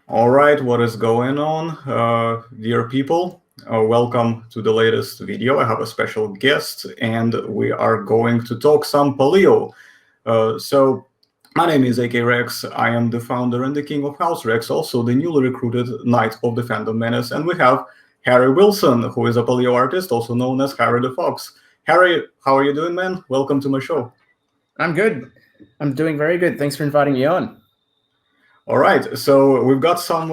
All right, what is going on, dear people? Welcome to the latest video. I have a special guest, and we are going to talk some paleo. My name is AK Rex. I am the founder and the king of House Rex, also the newly recruited Knight of the Phantom Menace, and we have Harry Wilson, who is a Paleoartist, also known as Harry the Fox. Harry, how are you doing, man? Welcome to my show. I'm good. I'm doing very good. Thanks for inviting me on. All right, so we've got some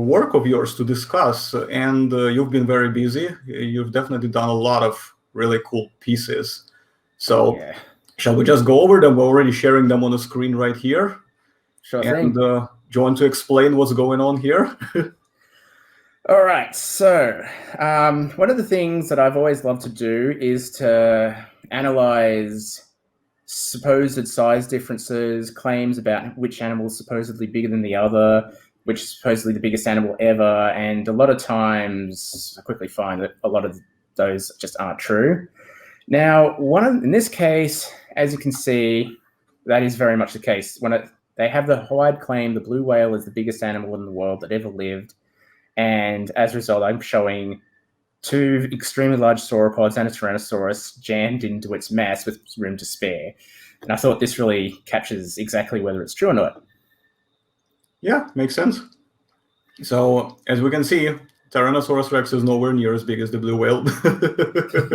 work of yours to discuss, and you've been very busy. You've definitely done a lot of really cool pieces. So, Shall we just go over them? We're already sharing them on the screen right here. Sure and, thing. Do you want to explain what's going on here? All right, so one of the things that I've always loved to do is to analyze supposed size differences, claims about which animal is supposedly bigger than the other, which is supposedly the biggest animal ever, and a lot of times I quickly find that a lot of those just aren't true. Now, in this case, as you can see, that is very much the case. They have the wide claim the blue whale is the biggest animal in the world that ever lived, and as a result, I'm showing two extremely large sauropods and a Tyrannosaurus jammed into its mass with room to spare. And I thought this really captures exactly whether it's true or not. Yeah, makes sense. So, as we can see, Tyrannosaurus Rex is nowhere near as big as the blue whale.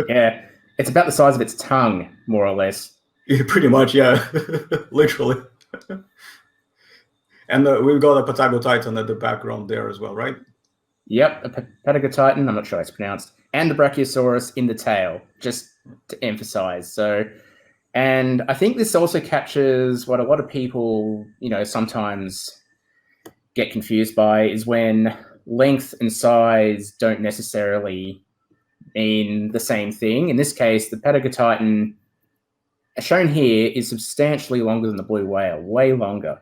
Yeah, it's about the size of its tongue, more or less. Yeah, pretty much, yeah, literally. And we've got a Patagotitan at the background there as well, right? Yep, a Patagotitan, I'm not sure how it's pronounced, and the Brachiosaurus in the tail, just to emphasize. And I think this also captures what a lot of people, sometimes get confused by, is when length and size don't necessarily mean the same thing. In this case, the Patagotitan shown here is substantially longer than the blue whale, way longer.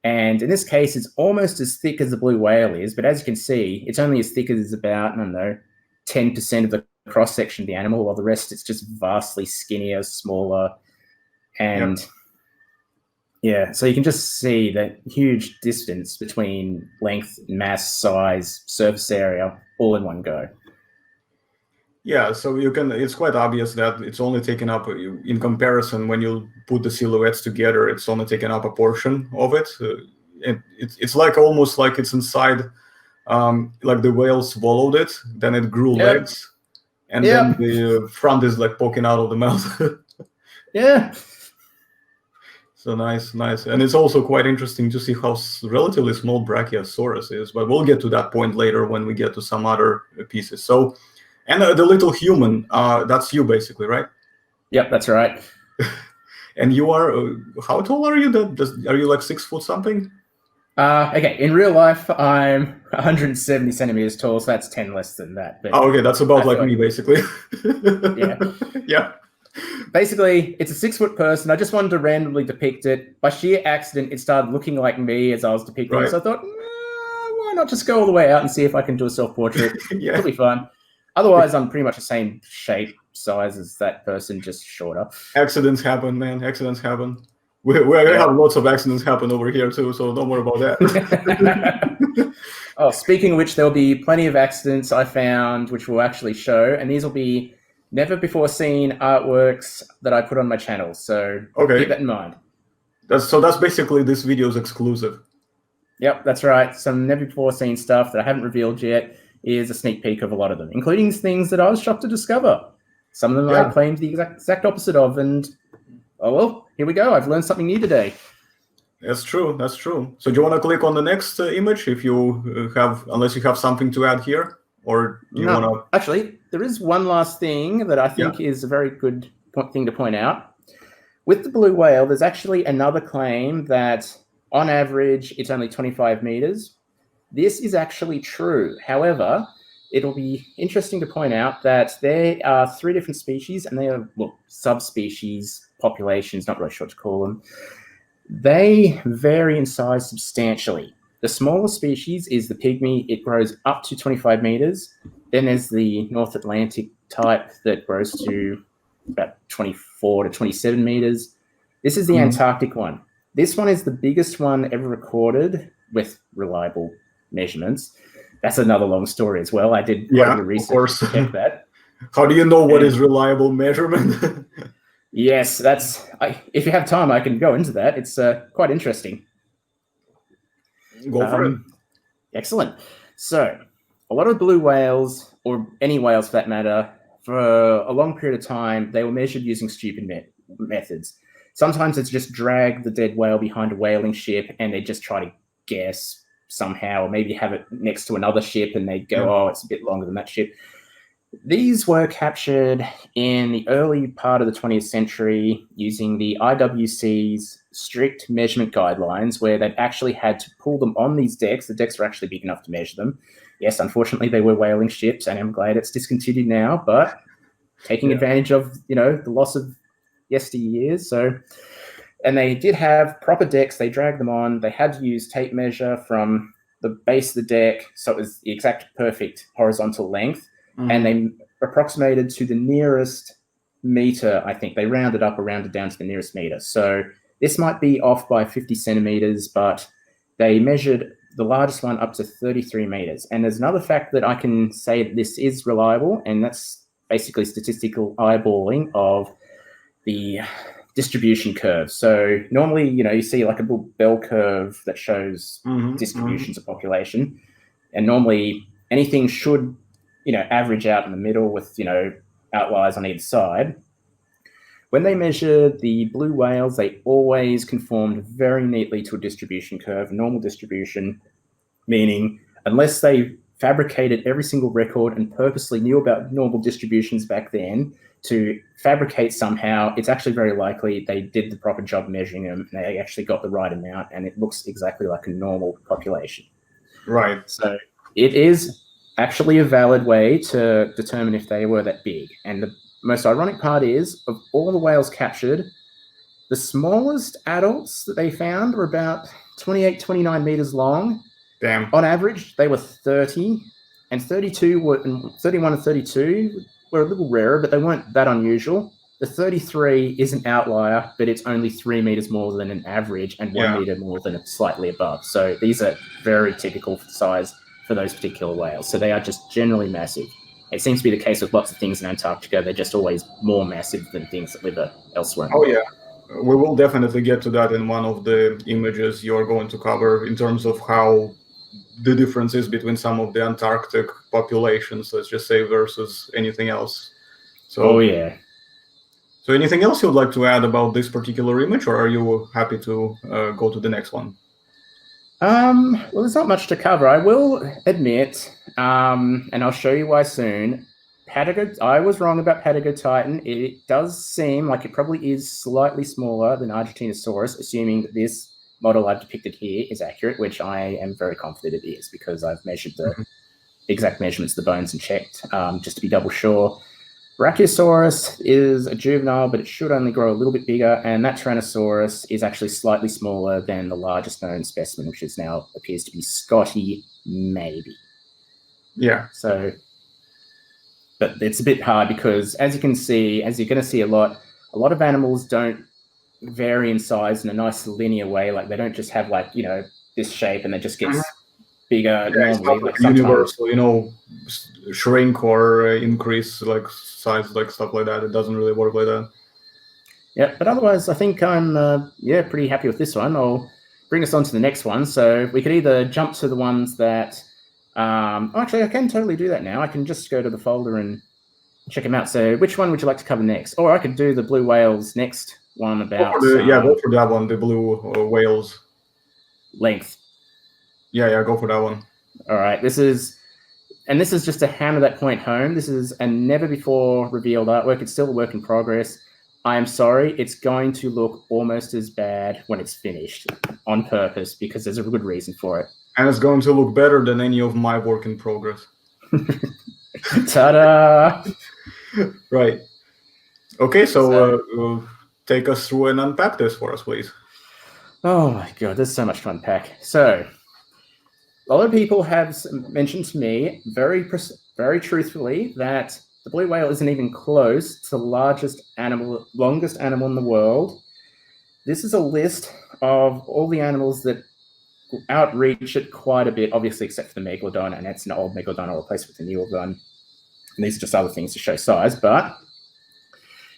And in this case, it's almost as thick as the blue whale is, but as you can see, it's only as thick as about, 10% of the cross-section of the animal, while the rest it's just vastly skinnier, smaller. And so you can just see that huge distance between length, mass, size, surface area, all in one go. Yeah, so it's quite obvious that it's only taken up, in comparison, when you put the silhouettes together, it's only taken up a portion of it. It's like almost like it's inside, like the whale swallowed it, then it grew legs, and then the front is like poking out of the mouth. Yeah. So nice. And it's also quite interesting to see how relatively small Brachiosaurus is, but we'll get to that point later when we get to some other pieces. So, and the little human, that's you basically, right? Yep, that's right. And you are, how tall are you? Are you like 6 foot something? Okay, in real life, I'm 170 centimeters tall, so that's 10 less than that. But okay, that's about like me, basically. Yeah. Basically, it's a 6 foot person. I just wanted to randomly depict it. By sheer accident, it started looking like me as I was depicting it. So I thought, why not just go all the way out and see if I can do a self-portrait? It'll be fun. Otherwise, I'm pretty much the same shape, size as that person, just shorter. Accidents happen, man. Accidents happen. We have lots of accidents happen over here too, so don't worry about that. Oh, speaking of which, there'll be plenty of accidents I found, which we'll actually show, and these will be never before seen artworks that I put on my channel. So keep that in mind. That's basically this video's exclusive. Yep, that's right. Some never before seen stuff that I haven't revealed yet is a sneak peek of a lot of them, including things that I was shocked to discover. Some of them I claimed the exact opposite of, and oh well, here we go. I've learned something new today. That's true. So do you want to click on the next image if you have, unless you have something to add here? Or do you want to... Actually, there is one last thing that I think is a very good thing to point out. With the blue whale, there's actually another claim that on average, it's only 25 meters. This is actually true. However, it'll be interesting to point out that there are 3 different species, and they are subspecies, populations, not really sure what to call them. They vary in size substantially. The smallest species is the pygmy. It grows up to 25 meters. Then there's the North Atlantic type that grows to about 24 to 27 meters. This is the Antarctic one. This one is the biggest one ever recorded with reliable measurements. That's another long story as well. I did quite a bit of research to check that. How do you know what is reliable measurement? Yes, if you have time, I can go into that. It's quite interesting. Go for it. Excellent. So, a lot of blue whales, or any whales for that matter, for a long period of time, they were measured using stupid methods. Sometimes it's just drag the dead whale behind a whaling ship and they just try to guess somehow, or maybe have it next to another ship and they go, oh, it's a bit longer than that ship. These were captured in the early part of the 20th century using the IWC's strict measurement guidelines, where they'd actually had to pull them on these decks. The decks were actually big enough to measure them. Yes, unfortunately, they were whaling ships, and I'm glad it's discontinued now, but taking advantage of, the loss of yesteryears. And they did have proper decks. They dragged them on. They had to use tape measure from the base of the deck, so it was the exact perfect horizontal length. And they approximated to the nearest meter, I think. They rounded up or rounded down to the nearest meter. So this might be off by 50 centimeters, but they measured the largest one up to 33 meters. And there's another fact that I can say that this is reliable, and that's basically statistical eyeballing of the distribution curve. So normally, you see like a little bell curve that shows distributions of population. And normally anything should average out in the middle with, outliers on either side. When they measured the blue whales, they always conformed very neatly to a distribution curve, normal distribution, meaning unless they fabricated every single record and purposely knew about normal distributions back then to fabricate somehow, it's actually very likely they did the proper job measuring them and they actually got the right amount and it looks exactly like a normal population. Right. So it is actually a valid way to determine if they were that big. And the most ironic part is, of all the whales captured, the smallest adults that they found were about 28, 29 meters long. Damn. On average, they were 30, and 31 and 32 were a little rarer, but they weren't that unusual. The 33 is an outlier, but it's only 3 meters more than an average and 1 meter more than slightly above. So these are very typical size for those particular whales. So they are just generally massive. It seems to be the case with lots of things in Antarctica. They're just always more massive than things that live elsewhere. Oh, yeah. We will definitely get to that in one of the images you're going to cover in terms of how the differences between some of the Antarctic populations, let's just say, versus anything else. So, So anything else you'd like to add about this particular image, or are you happy to go to the next one? Well, there's not much to cover. I will admit, and I'll show you why soon, I was wrong about Patagotitan. It does seem like it probably is slightly smaller than Argentinosaurus, assuming that this model I've depicted here is accurate, which I am very confident it is because I've measured the exact measurements of the bones and checked just to be double sure. Brachiosaurus is a juvenile, but it should only grow a little bit bigger, and that Tyrannosaurus is actually slightly smaller than the largest known specimen, which is now appears to be Scotty, maybe. Yeah. So, but it's a bit hard because, as you can see, as you're going to see a lot of animals don't vary in size in a nice linear way. Like they don't just have this shape and they just get bigger normally. It's not universal, shrink or increase size, stuff like that. It doesn't really work like that. Yeah, but otherwise, I think I'm pretty happy with this one. I'll bring us on to the next one. So we could either jump to the ones that. Actually, I can totally do that now. I can just go to the folder and check them out. So which one would you like to cover next? Or I could do the blue whales next one about. Go for that one. The blue whales. Length. Yeah, go for that one. All right, this is just to hammer that point home. This is a never before revealed artwork. It's still a work in progress. I am sorry, it's going to look almost as bad when it's finished on purpose because there's a good reason for it. And it's going to look better than any of my work in progress. Ta-da! Right. Okay, so take us through and unpack this for us, please. Oh my god, there's so much to unpack. So, a lot of people have mentioned to me very truthfully that the blue whale isn't even close to the longest animal in the world. This is a list of all the animals that outreach it quite a bit, obviously, except for the Megalodon, and it's an old Megalodon I'll replace with a newer one. And these are just other things to show size, but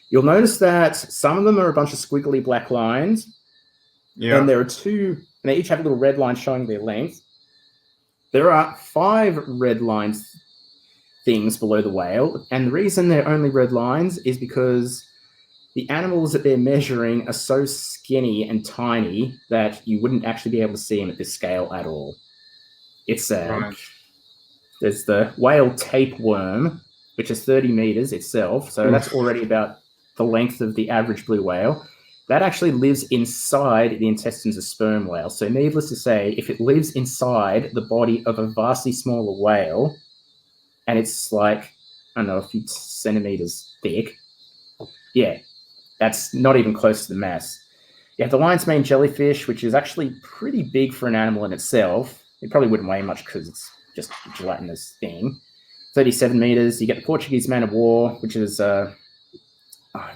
you'll notice that some of them are a bunch of squiggly black lines, and there are two, and they each have a little red line showing their length. There are 5 red lines things below the whale, and the reason they're only red lines is because the animals that they're measuring are so skinny and tiny that you wouldn't actually be able to see them at this scale at all. It's there's the whale tapeworm, which is 30 meters itself, so that's already about the length of the average blue whale. That actually lives inside the intestines of sperm whales. So needless to say, if it lives inside the body of a vastly smaller whale, and it's like, I don't know, a few centimeters thick, yeah, that's not even close to the mass. You have the lion's mane jellyfish, which is actually pretty big for an animal in itself. It probably wouldn't weigh much because it's just a gelatinous thing. 37 meters. You get the Portuguese Man of War, which is, I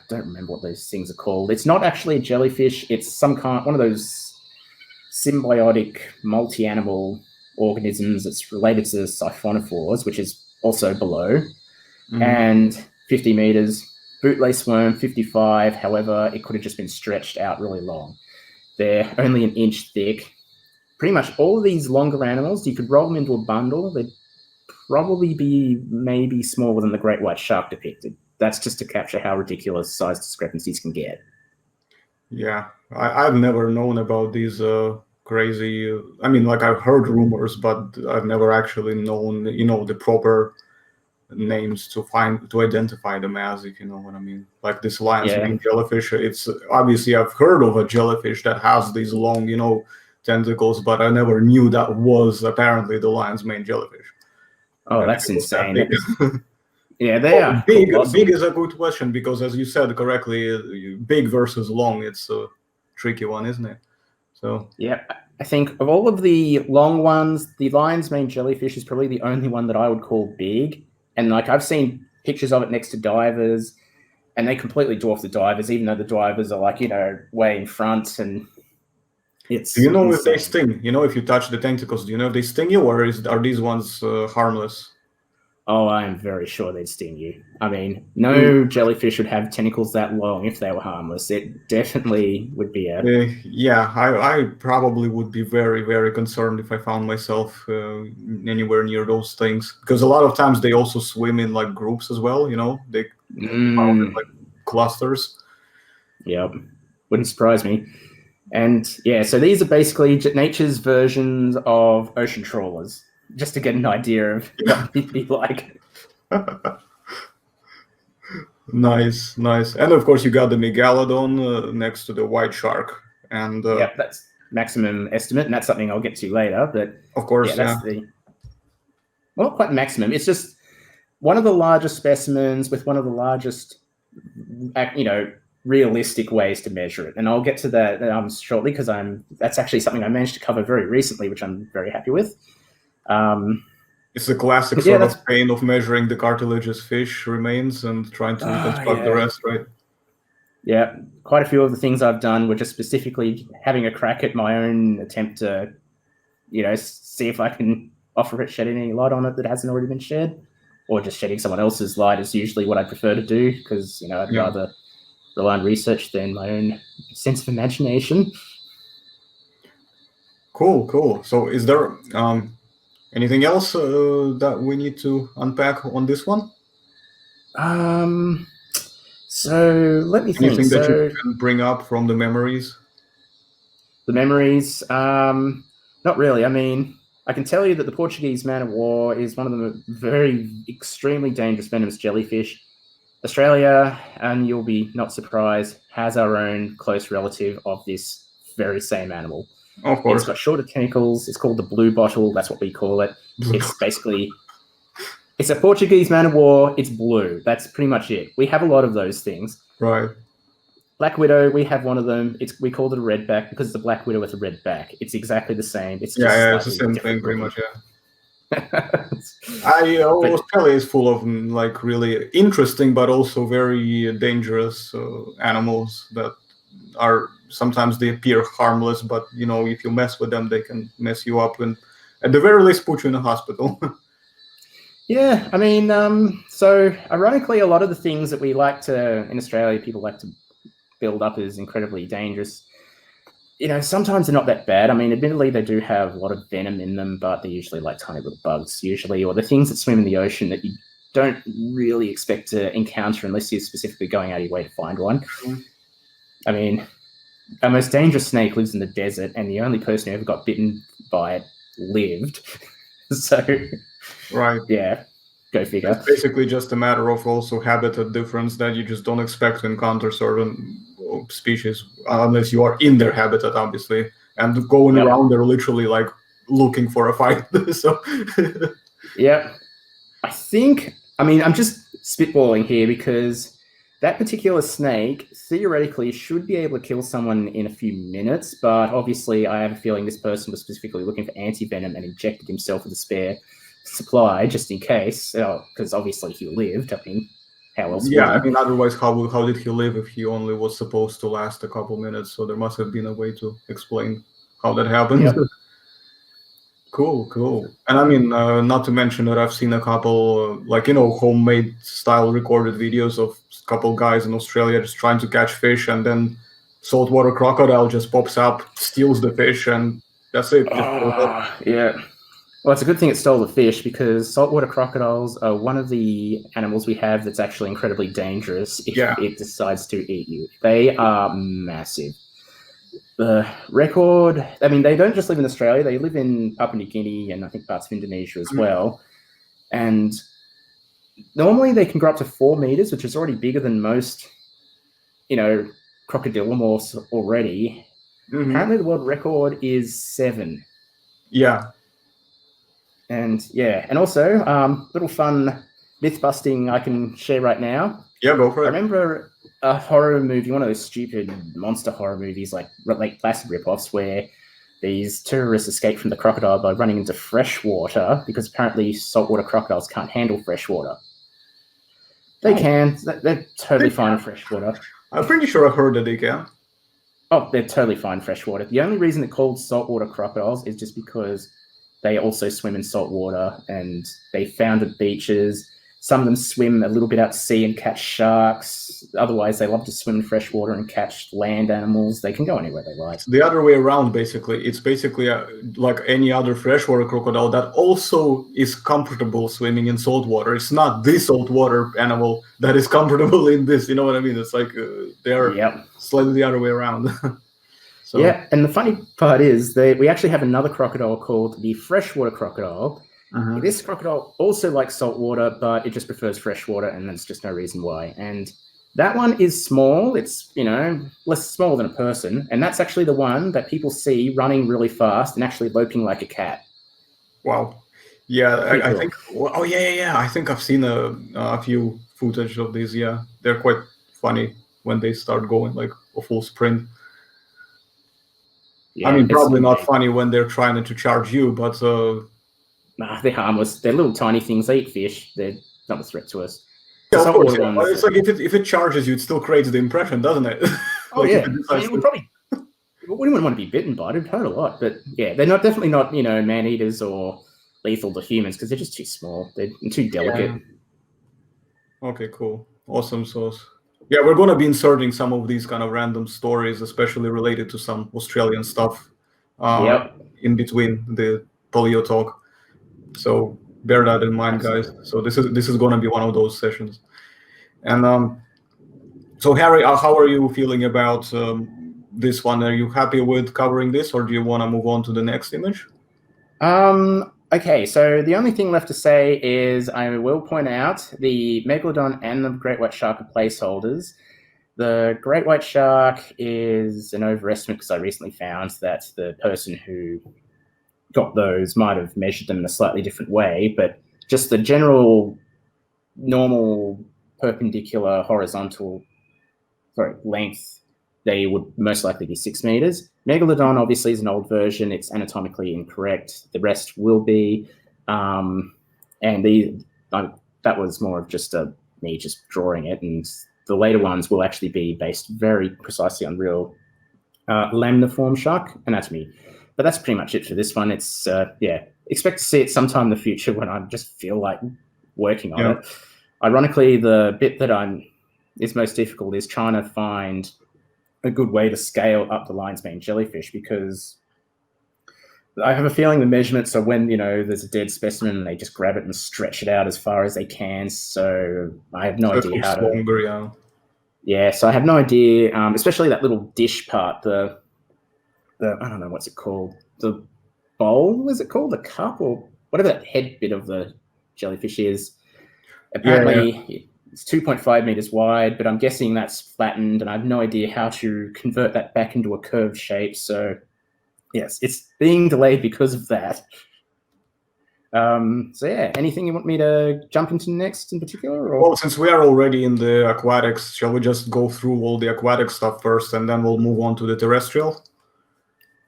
don't remember what those things are called. It's not actually a jellyfish. It's some kind, one of those symbiotic multi-animal organisms that's related to siphonophores, which is also below. And 50 meters. Bootlace worm, 55. However, it could have just been stretched out really long. They're only an inch thick. Pretty much all of these longer animals, you could roll them into a bundle. They'd probably be maybe smaller than the great white shark depicted. That's just to capture how ridiculous size discrepancies can get. Yeah, I've never known about these crazy... I mean, like, I've heard rumors, but I've never actually known, the proper names to identify them as, if you know what I mean. Like this lion's mane jellyfish, it's obviously I've heard of a jellyfish that has these long, tentacles, but I never knew that was apparently the lion's mane jellyfish. Oh, that's insane. Yeah, they are. Big is a good question because, as you said correctly, big versus long, it's a tricky one, isn't it? So yeah, I think of all of the long ones, the lion's mane jellyfish is probably the only one that I would call big. And like I've seen pictures of it next to divers, and they completely dwarf the divers, even though the divers are like, way in front. And it's. Do you know if they sting? If you touch the tentacles, do you know if they sting you, or are these ones harmless? Oh, I am very sure they'd sting you. I mean, no jellyfish would have tentacles that long if they were harmless. It definitely would be a... yeah, I probably would be very, very concerned if I found myself anywhere near those things. Because a lot of times they also swim in like groups as well, They found in, like clusters. Yep, wouldn't surprise me. And yeah, so these are basically nature's versions of ocean trawlers. Just to get an idea of what it'd be like. Nice. And of course, you got the Megalodon next to the white shark. And yeah, that's maximum estimate, and that's something I'll get to later. But of course, that's well, not quite maximum. It's just one of the largest specimens with one of the largest, realistic ways to measure it. And I'll get to that shortly because that's actually something I managed to cover very recently, which I'm very happy with. It's the classic sort of pain of measuring the cartilaginous fish remains and trying to reconstruct the rest, right? Yeah, quite a few of the things I've done were just specifically having a crack at my own attempt to, see if I can shed any light on it that hasn't already been shed, or just shedding someone else's light is usually what I prefer to do because, I'd rather rely on research than my own sense of imagination. Cool. So is there... anything else that we need to unpack on this one? So let me think. Anything that you can bring up from the memories? The memories? Not really. I mean, I can tell you that the Portuguese Man of War is one of the very extremely dangerous venomous jellyfish. Australia, and you'll be not surprised, has our own close relative of this very same animal. Of course. It's got shorter tentacles. It's called the blue bottle. That's what we call it. It's basically... It's a Portuguese Man of War. It's blue. That's pretty much it. We have a lot of those things. Right. Black Widow, we have one of them. We called it a redback because it's a black widow with a red back. It's exactly the same. It's just it's the same thing pretty much, Australia is full of like really interesting but also very dangerous animals that are sometimes they appear harmless, but if you mess with them, they can mess you up and at the very least put you in a hospital. Yeah, I mean, so ironically, a lot of the things that we like to, in Australia, people like to build up as incredibly dangerous, sometimes they're not that bad. I mean, admittedly, they do have a lot of venom in them, but they're usually like tiny little bugs, usually, or the things that swim in the ocean that you don't really expect to encounter unless you're specifically going out of your way to find one. Mhm. I mean, our most dangerous snake lives in the desert, and the only person who ever got bitten by it lived. So, Right. yeah, go figure. It's basically just a matter of also habitat difference that you just don't expect to encounter certain species unless you are in their habitat, obviously, and going Yep. around they're literally like looking for a fight. So Yeah, I mean, I'm just spitballing here because that particular snake theoretically should be able to kill someone in a few minutes, but obviously I have a feeling this person was specifically looking for anti-venom and injected himself with a spare supply just in case, because obviously he lived. I mean, how else yeah, would he? I mean, otherwise, how did he live if he only was supposed to last a couple minutes? So there must have been a way to explain how that happened. Yep. Cool. And I mean, not to mention that I've seen a couple, homemade style recorded videos of a couple guys in Australia just trying to catch fish, and then saltwater crocodile just pops up, steals the fish, and that's it. Yeah. Well, it's a good thing it stole the fish because saltwater crocodiles are one of the animals we have that's actually incredibly dangerous if it decides to eat you. They are massive. The record, I mean, they don't just live in Australia, they live in Papua New Guinea and I think parts of Indonesia as well. And normally they can grow up to 4 meters, which is already bigger than most, crocodilomorphs already. Mm-hmm. Apparently the world record is 7. Yeah. And also, little fun myth busting I can share right now. Yeah, go for it. I remember a horror movie, one of those stupid monster horror movies, like classic rip-offs, where these terrorists escape from the crocodile by running into fresh water because apparently saltwater crocodiles can't handle fresh water. They can. They're totally fine in fresh water. I'm pretty sure I've heard that they can. Oh, they're totally fine in fresh water. The only reason they're called saltwater crocodiles is just because they also swim in salt water and they found at beaches. Some of them swim a little bit out to sea and catch sharks. Otherwise, they love to swim in fresh water and catch land animals. They can go anywhere they like. It's the other way around, basically. It's basically like any other freshwater crocodile that also is comfortable swimming in salt water. It's not the saltwater animal that is comfortable in this. You know what I mean? It's like they're slightly the other way around. So. Yeah, and the funny part is we actually have another crocodile called the freshwater crocodile. Uh-huh. This crocodile also likes salt water, but it just prefers fresh water, and there's just no reason why. And that one is small. It's, less small than a person. And that's actually the one that people see running really fast and actually loping like a cat. Wow. Yeah, I think... Oh, yeah. I think I've seen a few footage of these, yeah. They're quite funny when they start going like a full sprint. Yeah, I mean, probably not funny when they're trying to charge you, but... Nah, they're harmless. They're little tiny things. They eat fish. They're not a threat to us. Yeah, of course, yeah. It's like if it charges you, it still creates the impression, doesn't it? Oh, yeah. I mean, we wouldn't want to be bitten by it. It would hurt a lot. But, yeah, they're definitely not, man-eaters or lethal to humans because they're just too small. They're too delicate. Yeah. Okay, cool. Awesome sauce. Yeah, we're going to be inserting some of these kind of random stories, especially related to some Australian stuff in between the Paleo talk. So bear that in mind, guys. So this is going to be one of those sessions. And so Harry, how are you feeling about this one? Are you happy with covering this, or do you want to move on to the next image? Okay, so the only thing left to say is I will point out the Megalodon and the great white shark are placeholders. The great white shark is an overestimate because I recently found that the person who got those might have measured them in a slightly different way, but just the general normal perpendicular horizontal length, they would most likely be 6 meters. Megalodon obviously is an old version. It's anatomically incorrect. The rest will be. And that was more of just me just drawing it. And the later ones will actually be based very precisely on real lamniform shark anatomy. But that's pretty much it for this one. It's expect to see it sometime in the future when I just feel like working on it. Ironically, the bit that is most difficult is trying to find a good way to scale up the lion's mane jellyfish, because I have a feeling the measurements are when, there's a dead specimen and they just grab it and stretch it out as far as they can. So I have no idea how to. Longer, yeah, so I have no idea, especially that little dish part, the I don't know what's it called, the bowl, is it called, the cup, or whatever that head bit of the jellyfish is. Apparently, it's 2.5 meters wide, but I'm guessing that's flattened, and I have no idea how to convert that back into a curved shape. So, yes, it's being delayed because of that. Anything you want me to jump into next in particular? Or? Well, since we are already in the aquatics, shall we just go through all the aquatic stuff first, and then we'll move on to the terrestrial?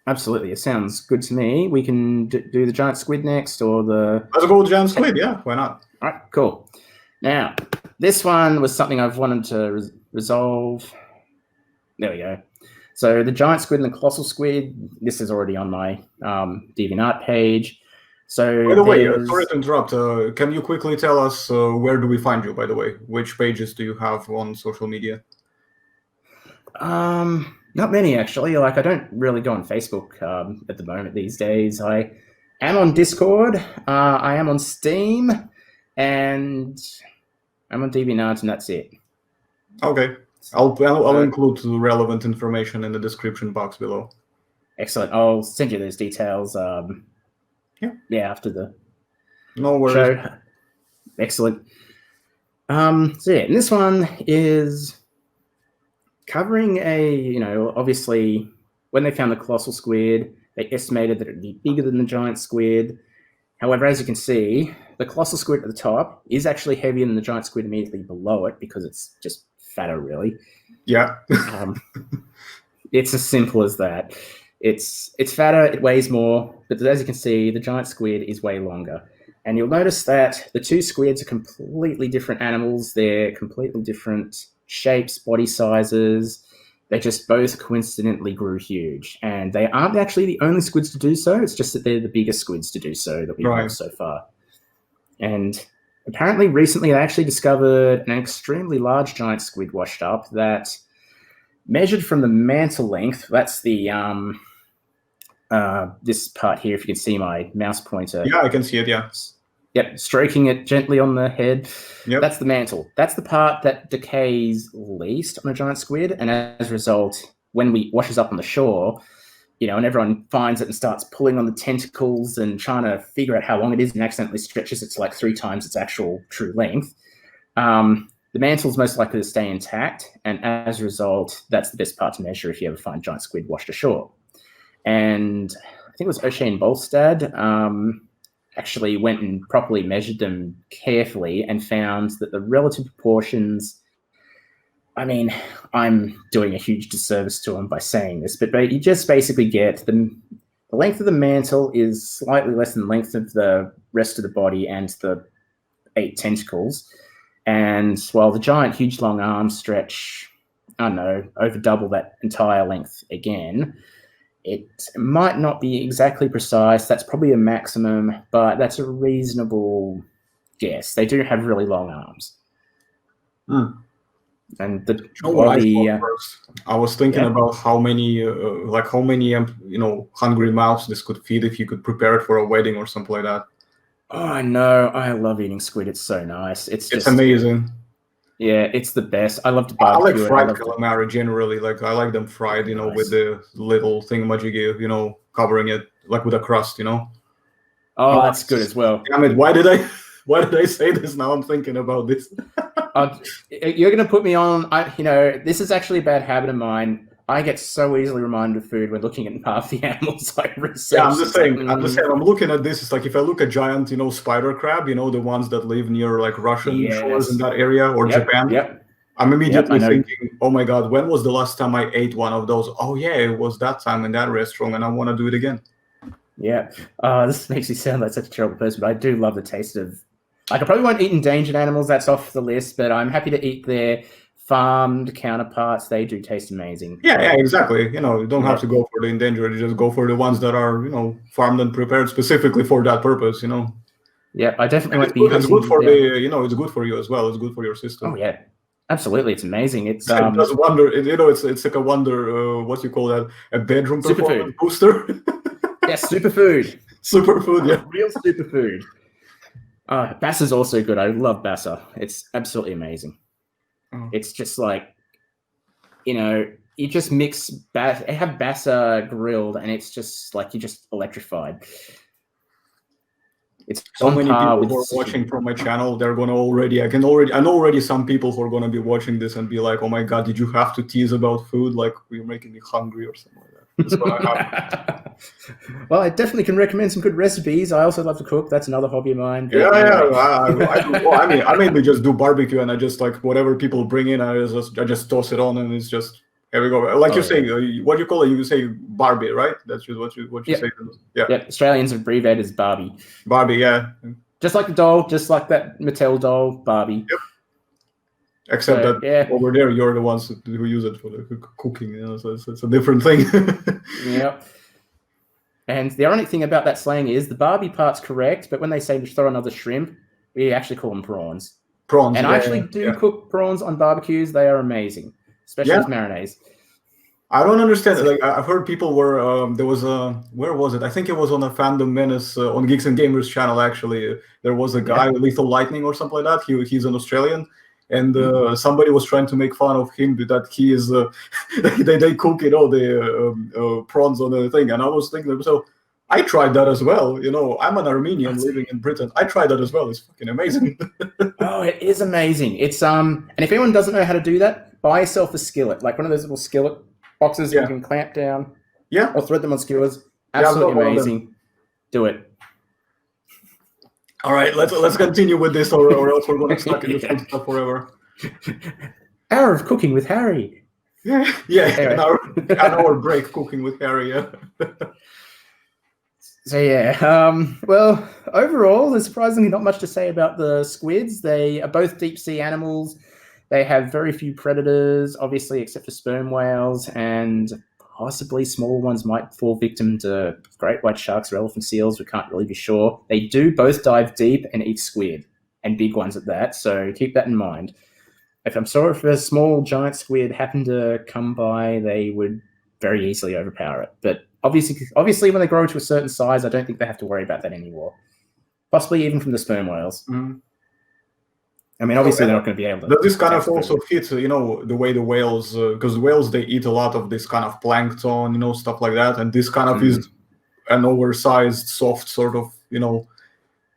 Absolutely, it sounds good to me. We can do the giant squid next, or the... Let's go with giant squid, yeah, why not? All right, cool. Now, this one was something I've wanted to resolve. There we go. So the giant squid and the colossal squid, this is already on my DeviantArt page. So by the way, sorry to interrupt, can you quickly tell us where do we find you, by the way? Which pages do you have on social media? Not many, actually. Like, I don't really go on Facebook at the moment these days. I am on Discord, I am on Steam, and I'm on DeviantArt, and that's it. Okay. I'll include the relevant information in the description box below. Excellent. I'll send you those details after the no worries. Show. Excellent. And this one is covering obviously when they found the colossal squid, they estimated that it would be bigger than the giant squid. However, as you can see, the colossal squid at the top is actually heavier than the giant squid immediately below it, because it's just fatter, really. Yeah. It's as simple as that. It's fatter, it weighs more, but as you can see, the giant squid is way longer. And you'll notice that the two squids are completely different animals. They're completely different shapes, body sizes. They just both coincidentally grew huge. And they aren't actually the only squids to do so. It's just that they're the biggest squids to do so that we've known so far. And apparently recently they actually discovered an extremely large giant squid washed up that measured from the mantle length. That's the this part here, if you can see my mouse pointer. Yeah, I can see it, yeah. Yep, stroking it gently on the head. Yep. That's the mantle. That's the part that decays least on a giant squid, and as a result, when it washes up on the shore, and everyone finds it and starts pulling on the tentacles and trying to figure out how long it is, and accidentally stretches it to like 3 times its actual true length. The mantle is most likely to stay intact, and as a result, that's the best part to measure if you ever find giant squid washed ashore. And I think it was O'Shea and Bolstad actually went and properly measured them carefully and found that the relative proportions, I mean, I'm doing a huge disservice to them by saying this, but you just basically get the length of the mantle is slightly less than the length of the rest of the body and the 8 tentacles. And while the giant, huge, long arms stretch, I don't know, over double that entire length again, it might not be exactly precise. That's probably a maximum, but that's a reasonable guess. They do have really long arms. And the body... I was thinking about how many hungry mouths this could feed if you could prepare it for a wedding or something like that. Oh, I know. I love eating squid. It's so nice. It's amazing. Yeah, it's the best. I love to barbecue. I like fried calamari generally. Like, I like them fried, nice. With the little thingamajiggy, covering it like with a crust, Oh, that's good as well. Damn it! Why did I say this? Now I'm thinking about this. You're going to put me on. This is actually a bad habit of mine. I get so easily reminded of food when looking at half the animals I research. Yeah, I'm just saying. I'm looking at this. It's like if I look at giant, spider crab, the ones that live near like Russian shores in that area or Japan. Yep. I'm immediately thinking, oh my God, when was the last time I ate one of those? Oh yeah, it was that time in that restaurant, and I want to do it again. Yeah. This makes me sound like such a terrible person, but I do love the taste of. I probably won't eat endangered animals. That's off the list, but I'm happy to eat their farmed counterparts, they do taste amazing. Yeah, exactly. You don't have to go for the endangered. You just go for the ones that are, farmed and prepared specifically for that purpose. Yeah, I definitely And won't be. it's good for it's good for you as well. It's good for your system. Oh yeah, absolutely, it's amazing. It's It does wonder. It's like a wonder. What you call that? A bedroom performance booster. Yeah, superfood. Superfood. Yeah, real superfood. Bassa's also good. I love Bassa. It's absolutely amazing. Oh. It's just like, you just mix have Bassa grilled, and it's just like you're just electrified. It's so many people who are watching from my channel. They're gonna already. I know already some people who are gonna be watching this and be like, "Oh my god, did you have to tease about food? Like you're making me hungry or something like that." That's what I have. Well, I definitely can recommend some good recipes. I also love to cook. That's another hobby of mine. Yeah. I mainly just do barbecue, and I just like whatever people bring in. I just toss it on, and it's just. Here we go. Like you say, what do you call it? You say Barbie, right? That's just what you say. Yeah. Yep. Australians abbreviate as Barbie. Barbie, yeah. Just like the doll, just like that Mattel doll, Barbie. Yep. Except over there, you're the ones who use it for the cooking. So it's a different thing. Yep. And the ironic thing about that slang is the Barbie part's correct, but when they say throw another shrimp, we actually call them prawns. Prawns. And I actually do cook prawns on barbecues. They are amazing. Especially with mayonnaise. I don't understand. Like I've heard people were there was where was it? I think it was on a Fandom Menace on Geeks and Gamers channel. Actually, there was a guy, Lethal Lightning or something like that. He's an Australian, and somebody was trying to make fun of him that he is they cook the prawns on the thing, and I was thinking, so I tried that as well. I'm an Armenian living in Britain. I tried that as well. It's fucking amazing. Oh, it is amazing. It's and if anyone doesn't know how to do that, buy yourself a skillet, like one of those little skillet boxes you can clamp down. Yeah. Or thread them on skewers. Absolutely amazing. Do it. All right, let's continue with this, or else we're going to stuck in this food stuff forever. Hour of cooking with Harry. Yeah. Anyway. an hour break cooking with Harry. Yeah. So well, overall, there's surprisingly not much to say about the squids. They are both deep sea animals. They have very few predators, obviously, except for sperm whales, and possibly smaller ones might fall victim to great white sharks or elephant seals. We can't really be sure. They do both dive deep and eat squid, and big ones at that, so keep that in mind. If a small giant squid happened to come by, they would very easily overpower it. But obviously, when they grow to a certain size, I don't think they have to worry about that anymore. Possibly even from the sperm whales. Mm-hmm. I mean, obviously, they're not going to be able to. Does this kind of also fit, the way the whales, because whales, they eat a lot of this kind of plankton, stuff like that, and this kind of is an oversized, soft sort of,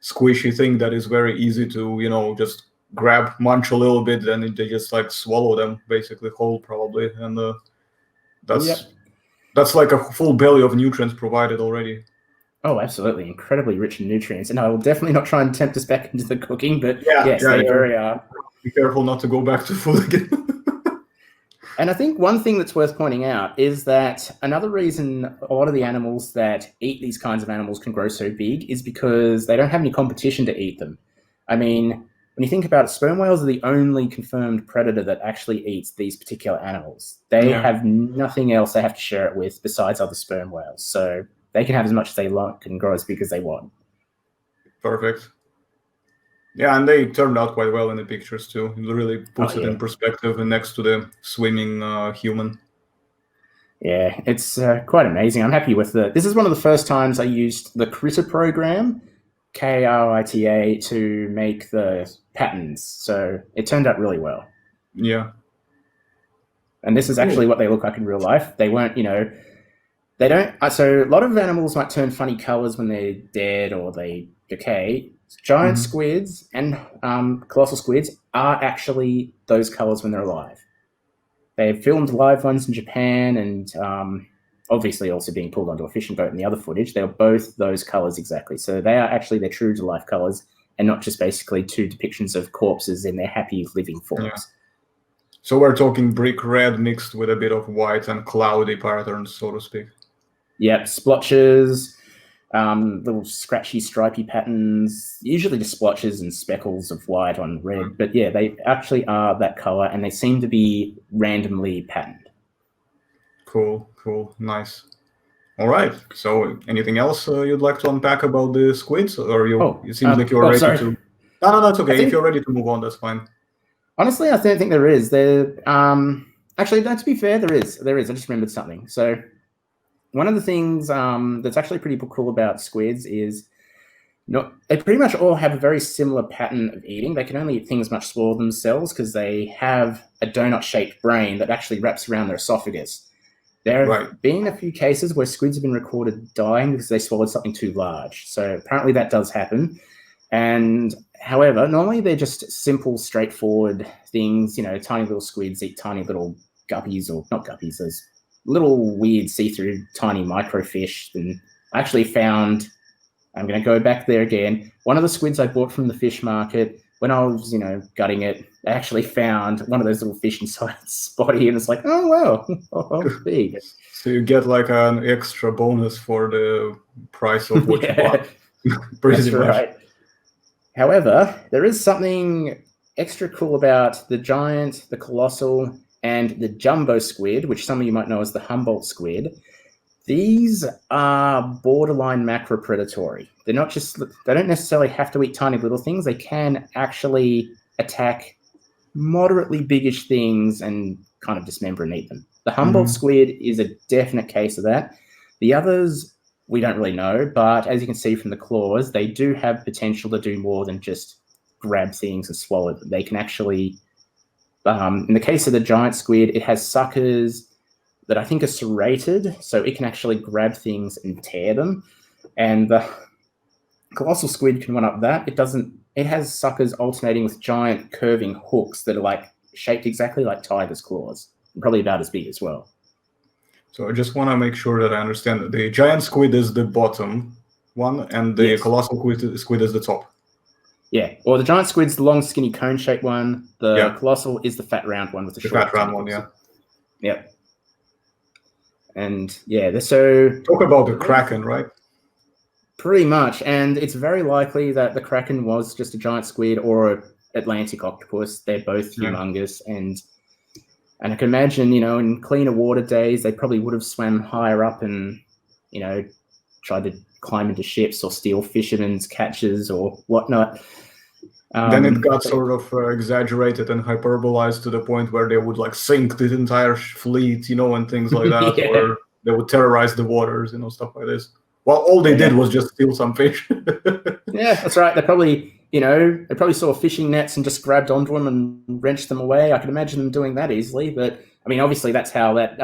squishy thing that is very easy to, just grab, munch a little bit, then they just like swallow them basically whole, probably, and that's like a full belly of nutrients provided already. Oh, absolutely. Incredibly rich in nutrients. And I will definitely not try and tempt us back into the cooking, but yes, they very are. Be careful not to go back to food again. And I think one thing that's worth pointing out is that another reason a lot of the animals that eat these kinds of animals can grow so big is because they don't have any competition to eat them. I mean, when you think about it, sperm whales are the only confirmed predator that actually eats these particular animals. They have nothing else they have to share it with besides other sperm whales. So they can have as much as they like and grow as big as they want. Perfect. Yeah, and they turned out quite well in the pictures too. It really puts it in perspective and next to the swimming human. Yeah, it's quite amazing. I'm happy with it. This is one of the first times I used the Krita program, Krita, to make the patterns. So it turned out really well. Yeah. And this is actually what they look like in real life. They weren't, they don't. So a lot of animals might turn funny colors when they're dead or they decay. Giant squids and colossal squids are actually those colors when they're alive. They've filmed live ones in Japan and obviously also being pulled onto a fishing boat in the other footage. They're both those colors exactly. So they are actually their true to life colors and not just basically two depictions of corpses in their happy living forms. Yeah. So we're talking brick red mixed with a bit of white and cloudy patterns, so to speak. Yep, splotches. little scratchy, stripy patterns, usually just splotches and speckles of white on red. But yeah, they actually are that color, and they seem to be randomly patterned. Cool, nice. All right. So, anything else you'd like to unpack about the squids, or it seems like you're ready sorry. to? No, it's okay. If you're ready to move on, that's fine. Honestly, I don't think there is. Actually, no, to be fair, there is. I just remembered something. So, one of the things that's actually pretty cool about squids is they pretty much all have a very similar pattern of eating. They can only eat things much smaller than themselves because they have a donut-shaped brain that actually wraps around their esophagus. There have been a few cases where squids have been recorded dying because they swallowed something too large. So apparently that does happen. And however, normally they're just simple, straightforward things. Tiny little squids eat tiny little guppies, or not guppies, those little weird see-through tiny microfish. And I actually found, I'm going to go back there again, one of the squids I bought from the fish market, when I was, gutting it, I actually found one of those little fish inside its body, and it's like, oh, wow, big. So you get like an extra bonus for the price of what you bought. Pretty much. Right. However, there is something extra cool about the giant, the colossal, and the jumbo squid, which some of you might know as the Humboldt squid. These are borderline macropredatory. They don't necessarily have to eat tiny little things. They can actually attack moderately biggish things and kind of dismember and eat them. The Humboldt squid is a definite case of that. The others, we don't really know, but as you can see from the claws, they do have potential to do more than just grab things and swallow them. They can actually, in the case of the giant squid, it has suckers that I think are serrated, so it can actually grab things and tear them. And the colossal squid can one up that. It has suckers alternating with giant curving hooks that are like shaped exactly like tiger's claws, and probably about as big as well. So I just want to make sure that I understand that the giant squid is the bottom one, and the colossal squid is the top. Yeah, or the giant squid's the long, skinny, cone-shaped one. The colossal is the fat, round one with the short. Fat, round one, yeah. Yep. And yeah, so talk about the kraken, right? Pretty much, and it's very likely that the kraken was just a giant squid or an Atlantic octopus. They're both humongous, and I can imagine, in cleaner water days, they probably would have swam higher up and, tried to climb into ships or steal fishermen's catches or whatnot. Then it got sort of exaggerated and hyperbolized to the point where they would sink the entire fleet, and things like that, or they would terrorize the waters, stuff like this. Well, all they did was just steal some fish. Yeah, that's right. They probably saw fishing nets and just grabbed onto them and wrenched them away. I can imagine them doing that easily. But I mean, obviously, that's how that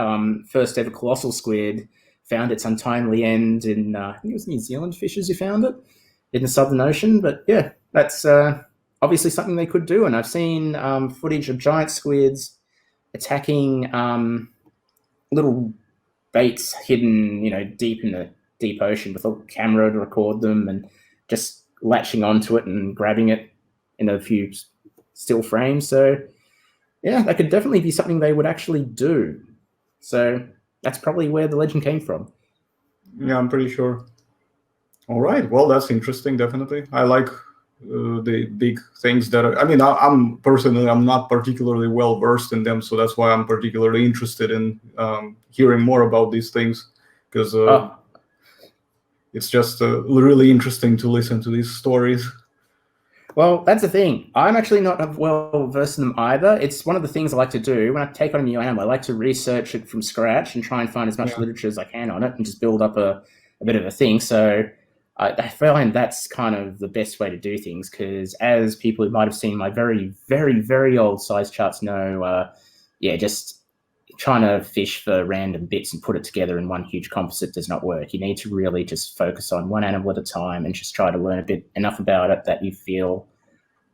first ever colossal squid found its untimely end in, I think it was New Zealand fishers who found it in the Southern Ocean. But yeah, that's obviously something they could do. And I've seen footage of giant squids attacking little baits hidden, deep in the deep ocean with a camera to record them and just latching onto it and grabbing it in a few still frames. So yeah, that could definitely be something they would actually do. So that's probably where the legend came from. Yeah, I'm pretty sure. All right. Well, that's interesting. Definitely. I like the big things that I'm personally, I'm not particularly well versed in them. So that's why I'm particularly interested in hearing more about these things, because it's just really interesting to listen to these stories. Well, that's the thing. I'm actually not well versed in them either. It's one of the things I like to do when I take on a new animal. I like to research it from scratch and try and find as much literature as I can on it and just build up a bit of a thing. So I find that's kind of the best way to do things, because as people who might have seen my very, very, very old size charts know, just trying to fish for random bits and put it together in one huge composite does not work. You need to really just focus on one animal at a time and just try to learn enough about it that you feel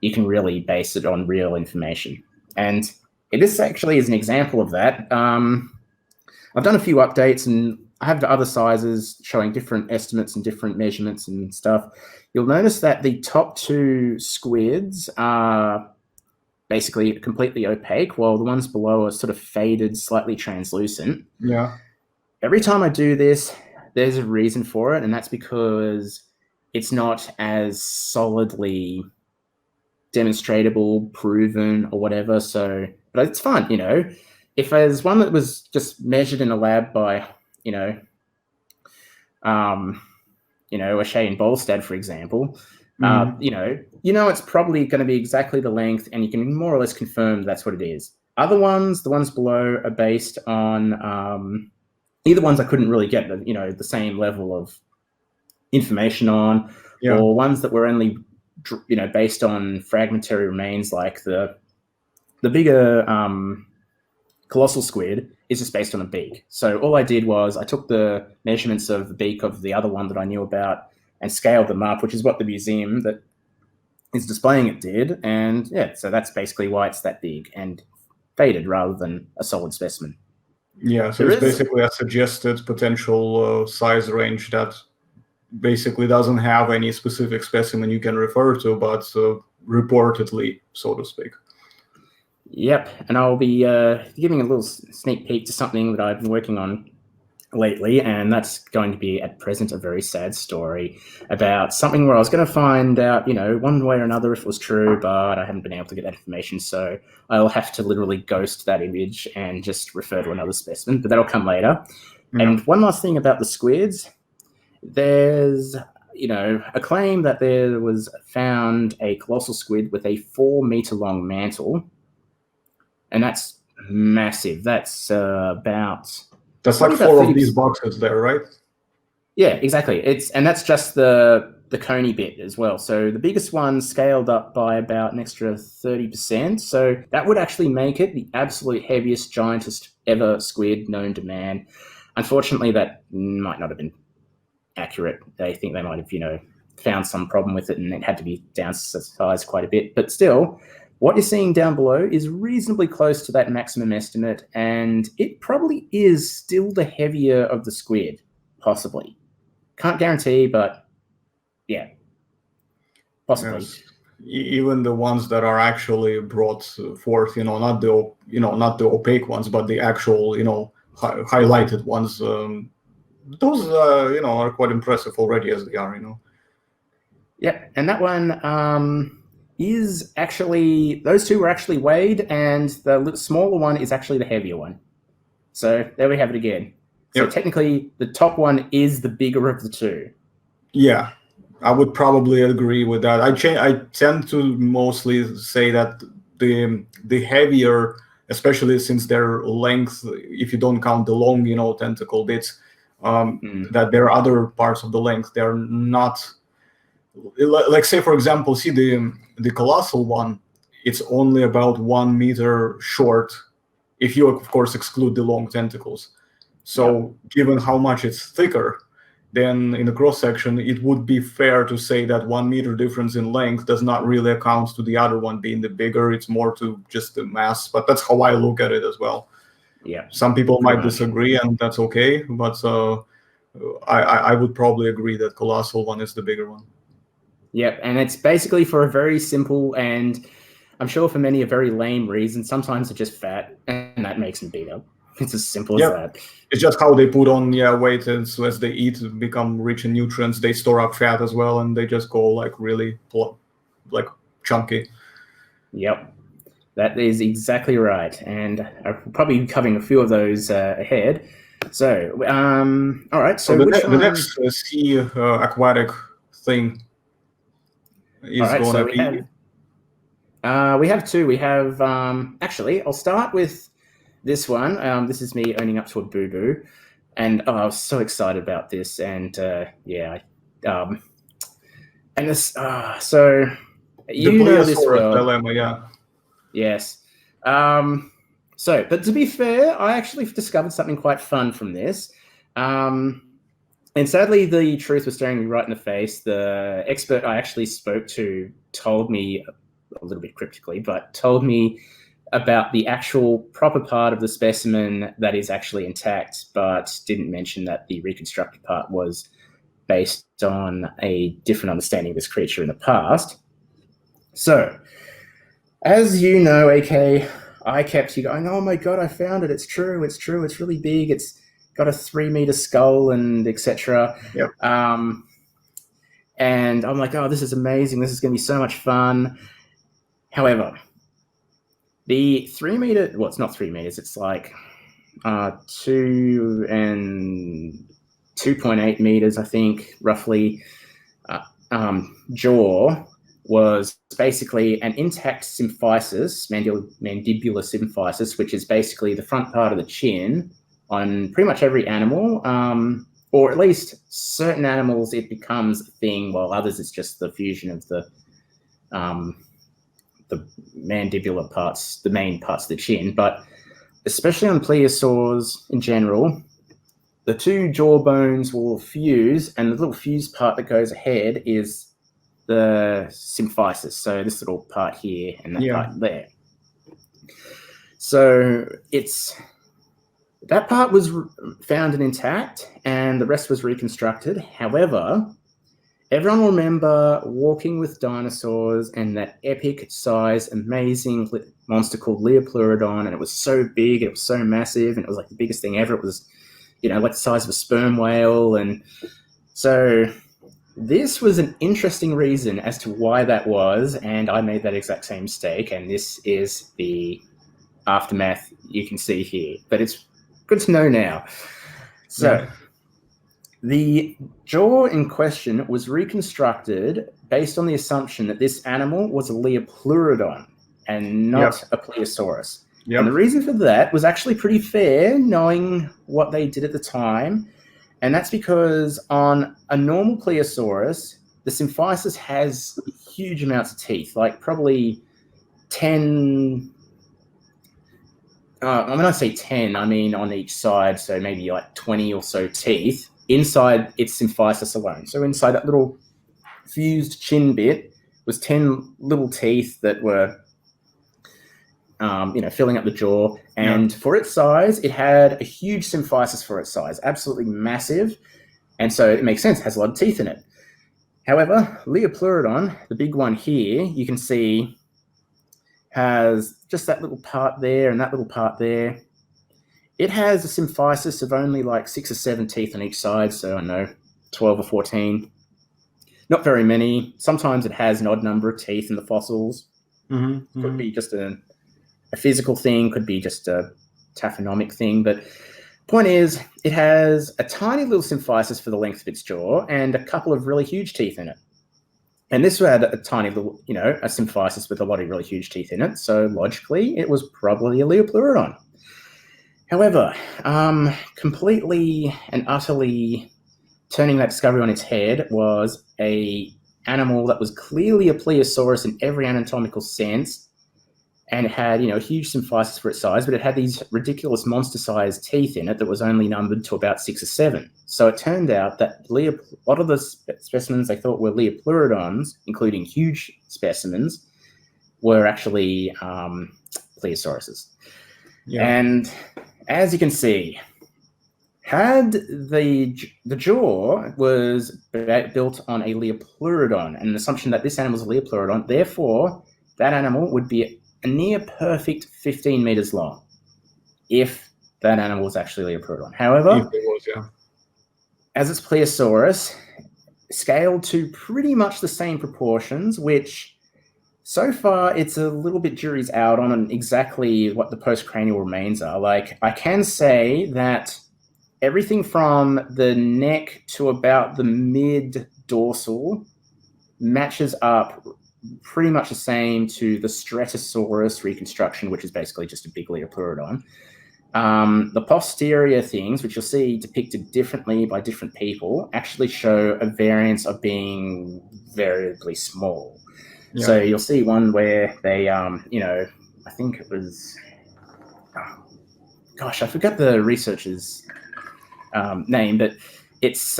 you can really base it on real information. And this actually is an example of that. I've done a few updates and I have the other sizes showing different estimates and different measurements and stuff. You'll notice that the top two squids are basically completely opaque, while the ones below are sort of faded, slightly translucent. Yeah. Every time I do this, there's a reason for it, and that's because it's not as solidly demonstratable, proven, or whatever. So, but it's fun, you know. If there's one that was just measured in a lab by, O'Shea and Bolstad, for example, it's probably going to be exactly the length, and you can more or less confirm that's what it is. Other ones, the ones below, are based on either ones I couldn't really get the same level of information on, or ones that were only based on fragmentary remains, like the bigger Colossal Squid is just based on a beak. So all I did was I took the measurements of the beak of the other one that I knew about and scaled them up, which is what the museum that is displaying it did. And yeah, so that's basically why it's that big and faded rather than a solid specimen. Yeah, so it's basically a suggested potential size range that basically doesn't have any specific specimen you can refer to, but reportedly, so to speak. Yep, and I'll be giving a little sneak peek to something that I've been working on lately, and that's going to be at present a very sad story about something where I was going to find out, one way or another if it was true, but I haven't been able to get that information, so I'll have to literally ghost that image and just refer to another specimen, but that'll come later. Yeah. And one last thing about the squids, there's a claim that there was found a colossal squid with a 4-meter long mantle, and that's massive. That's That's like 4 of these boxes there, right? Yeah, exactly. That's just the coney bit as well. So the biggest one scaled up by about an extra 30%. So that would actually make it the absolute heaviest, giantest ever squid known to man. Unfortunately, that might not have been accurate. They think they might have, found some problem with it and it had to be downsized quite a bit. But still, what you're seeing down below is reasonably close to that maximum estimate, and it probably is still the heavier of the squid, possibly. Can't guarantee, but yeah, possibly. Yes. Even the ones that are actually brought forth, not the opaque ones, but the actual, highlighted ones. Those, are quite impressive already as they are, Yeah, and that one is actually, those two were actually weighed, and the smaller one is actually the heavier one. So there we have it again. So technically, the top one is the bigger of the two. Yeah, I would probably agree with that. I tend to mostly say that the heavier, especially since their length, if you don't count the long, tentacle bits, that there are other parts of the length. They're not, like say for example, see the colossal one. It's only about 1 meter short, if you of course exclude the long tentacles. So given how much it's thicker, then in the cross section, it would be fair to say that 1 meter difference in length does not really account to the other one being the bigger. It's more to just the mass. But that's how I look at it as well. Yeah. Some people might disagree, and that's okay. But I would probably agree that colossal one is the bigger one. Yep, and it's basically for a very simple and I'm sure for many a very lame reason. Sometimes they're just fat, and that makes them beat up. It's as simple as that. It's just how they put on weight, and so as they eat, become rich in nutrients, they store up fat as well, and they just go like really like chunky. Yep, that is exactly right, and I'll probably be covering a few of those ahead. So, all right. So the next sea aquatic thing is going to be. We have two. We have actually, I'll start with this one. This is me owning up to a boo-boo, and I was so excited about this. And and this. So you know this well. Dilemma, yeah. Yes. But to be fair, I actually discovered something quite fun from this. And sadly, the truth was staring me right in the face. The expert I actually spoke to told me, a little bit cryptically, but told me about the actual proper part of the specimen that is actually intact, but didn't mention that the reconstructed part was based on a different understanding of this creature in the past. So, as you know, AK, I kept you going, oh my God, I found it. It's true. It's true. It's really big. It's got a 3-meter skull and etc. Yep. And I'm like, oh, this is amazing. This is going to be so much fun. However, the 3-meter, well, it's not 3 meters. It's like 2 and 2.8 meters, I think, roughly. Jaw was basically an intact symphysis, mandibular symphysis, which is basically the front part of the chin on pretty much every animal, or at least certain animals it becomes a thing, while others it's just the fusion of the mandibular parts, the main parts of the chin. But especially on plesiosaurs in general, the two jaw bones will fuse, and the little fused part that goes ahead is the symphysis. So this little part here and that part there. So that part was found and intact, and the rest was reconstructed. However, everyone will remember Walking with Dinosaurs and that epic size, amazing monster called Leopleuridon, and it was so big, it was so massive, and it was like the biggest thing ever. It was, like the size of a sperm whale. And so this was an interesting reason as to why that was, and I made that exact same mistake, and this is the aftermath you can see here. But it's good to know now. So the jaw in question was reconstructed based on the assumption that this animal was a Leopleuridon and not a Plesiosaurus. Yep. And the reason for that was actually pretty fair, knowing what they did at the time. And that's because on a normal Plesiosaurus, the symphysis has huge amounts of teeth, like probably 10. When I say 10, I mean on each side, so maybe like 20 or so teeth inside its symphysis alone. So inside that little fused chin bit was 10 little teeth that were filling up the jaw. And for its size, it had a huge symphysis for its size, absolutely massive. And so it makes sense, it has a lot of teeth in it. However, Leopleuridon, the big one here, you can see has just that little part there and that little part there. It has a symphysis of only like 6 or 7 teeth on each side, so I don't know, 12 or 14. Not very many. Sometimes it has an odd number of teeth in the fossils. Could be just a physical thing, could be just a taphonomic thing. But point is, it has a tiny little symphysis for the length of its jaw and a couple of really huge teeth in it. And this had a tiny little, a symphysis with a lot of really huge teeth in it. So logically, it was probably a Leopleurodon. However, completely and utterly turning that discovery on its head was a animal that was clearly a Plesiosaurus in every anatomical sense, and it had, a huge symphysis for its size, but it had these ridiculous monster-sized teeth in it that was only numbered to about 6 or 7. So it turned out that a lot of the specimens they thought were Leopleurodons, including huge specimens, were actually Plesiosauruses. And as you can see, had the jaw was built on a Leopleurodon, and an assumption that this animal is a Leopleurodon, therefore that animal would be a near perfect 15 meters long if that animal was actually Leopleurodon. However, as it's Plesiosaurus, scaled to pretty much the same proportions, which so far it's a little bit jury's out on exactly what the postcranial remains are. Like, I can say that everything from the neck to about the mid-dorsal matches up pretty much the same to the Stratosaurus reconstruction, which is basically just a big Leopleurodon. The posterior things, which you'll see depicted differently by different people, actually show a variance of being variably small. So you'll see one where they, I think it was, I forgot the researcher's name, but it's,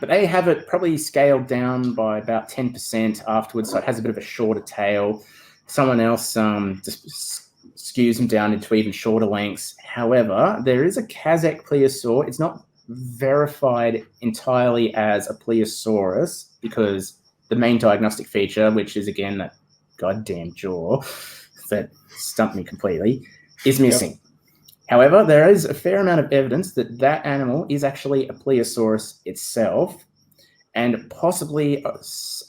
but they have it probably scaled down by about 10% afterwards, so it has a bit of a shorter tail. Someone else just skews them down into even shorter lengths. However, there is a Kazakh plesiosaur. It's not verified entirely as a Plesiosaurus because the main diagnostic feature, which is, again, that goddamn jaw that stumped me completely, is missing. However, there is a fair amount of evidence that that animal is actually a plesiosaurus itself, and possibly a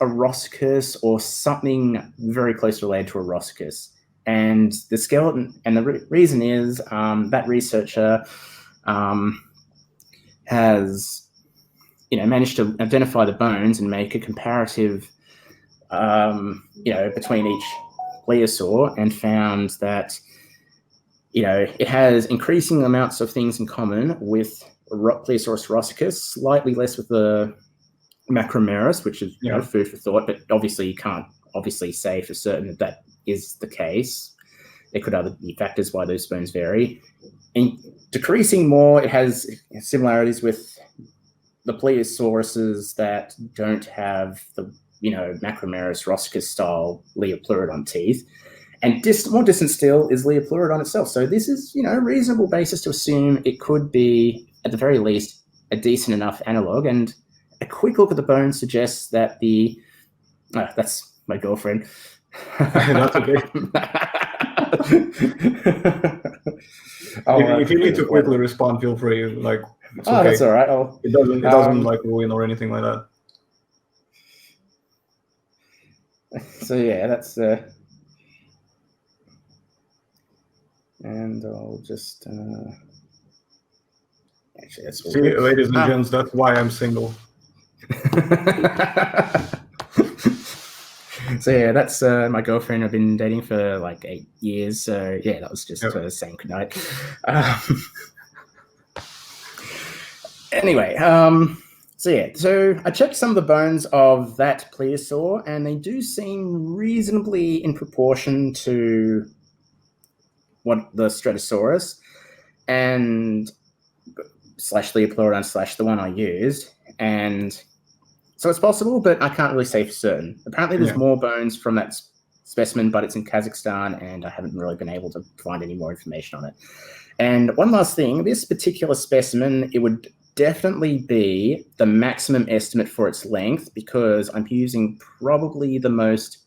Rossicus or something very close related to a Rossicus. And the skeleton, and the reason is that researcher has managed to identify the bones and make a comparative between each plesiosaur, and found that it has increasing amounts of things in common with Plesiosaurus rossicus, slightly less with the Macromeris, which is food for thought, but obviously you can't say for certain that that is the case. There could be factors why those bones vary. And decreasing more, it has similarities with the Plesiosauruses that don't have the Macromeris rossicus style Leopleuridon teeth. And more distant still is Leopleuridon itself. So this is, a reasonable basis to assume it could be, at the very least, a decent enough analog. And a quick look at the bones suggests that that's my girlfriend. That's okay. If you need to quickly respond, feel free. It's okay. That's all right. It doesn't ruin or anything like that. So yeah, that's and I'll just actually that's see, ladies and gents, that's why I'm single. So yeah, that's my girlfriend. I've been dating for 8 years. So yeah, that was just saying goodnight. Anyway, so I checked some of the bones of that plesiosaur, and they do seem reasonably in proportion to what the Stratosaurus and / Leopleurodon / the one I used, and so it's possible, but I can't really say for certain. Apparently, there's more bones from that specimen, but it's in Kazakhstan, and I haven't really been able to find any more information on it. And one last thing, this particular specimen, it would definitely be the maximum estimate for its length, because I'm using probably the most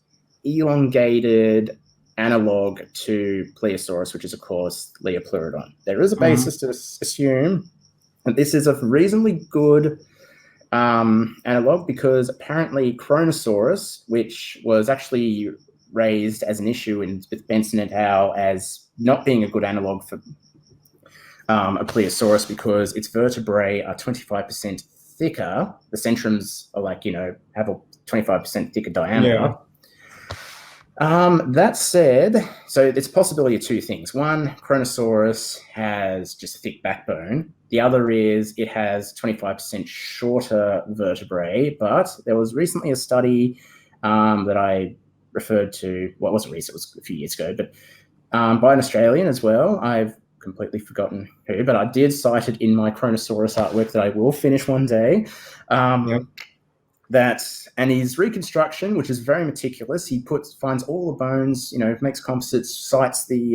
elongated analog to Plesiosaurus, which is, of course, Leopleurodon. There is a basis to assume that this is a reasonably good analog, because apparently Kronosaurus, which was actually raised as an issue with Benson et al. As not being a good analog for a Plesiosaurus because its vertebrae are 25% thicker. The centrums are have a 25% thicker diameter. Yeah. That said, so it's a possibility of two things. One, Kronosaurus has just a thick backbone. The other is it has 25% shorter vertebrae, but there was recently a study that I referred to, well, it wasn't recent, it was a few years ago, but by an Australian as well. I've completely forgotten who, but I did cite it in my Kronosaurus artwork that I will finish one day. And his reconstruction, which is very meticulous, he finds all the bones, makes composites, cites the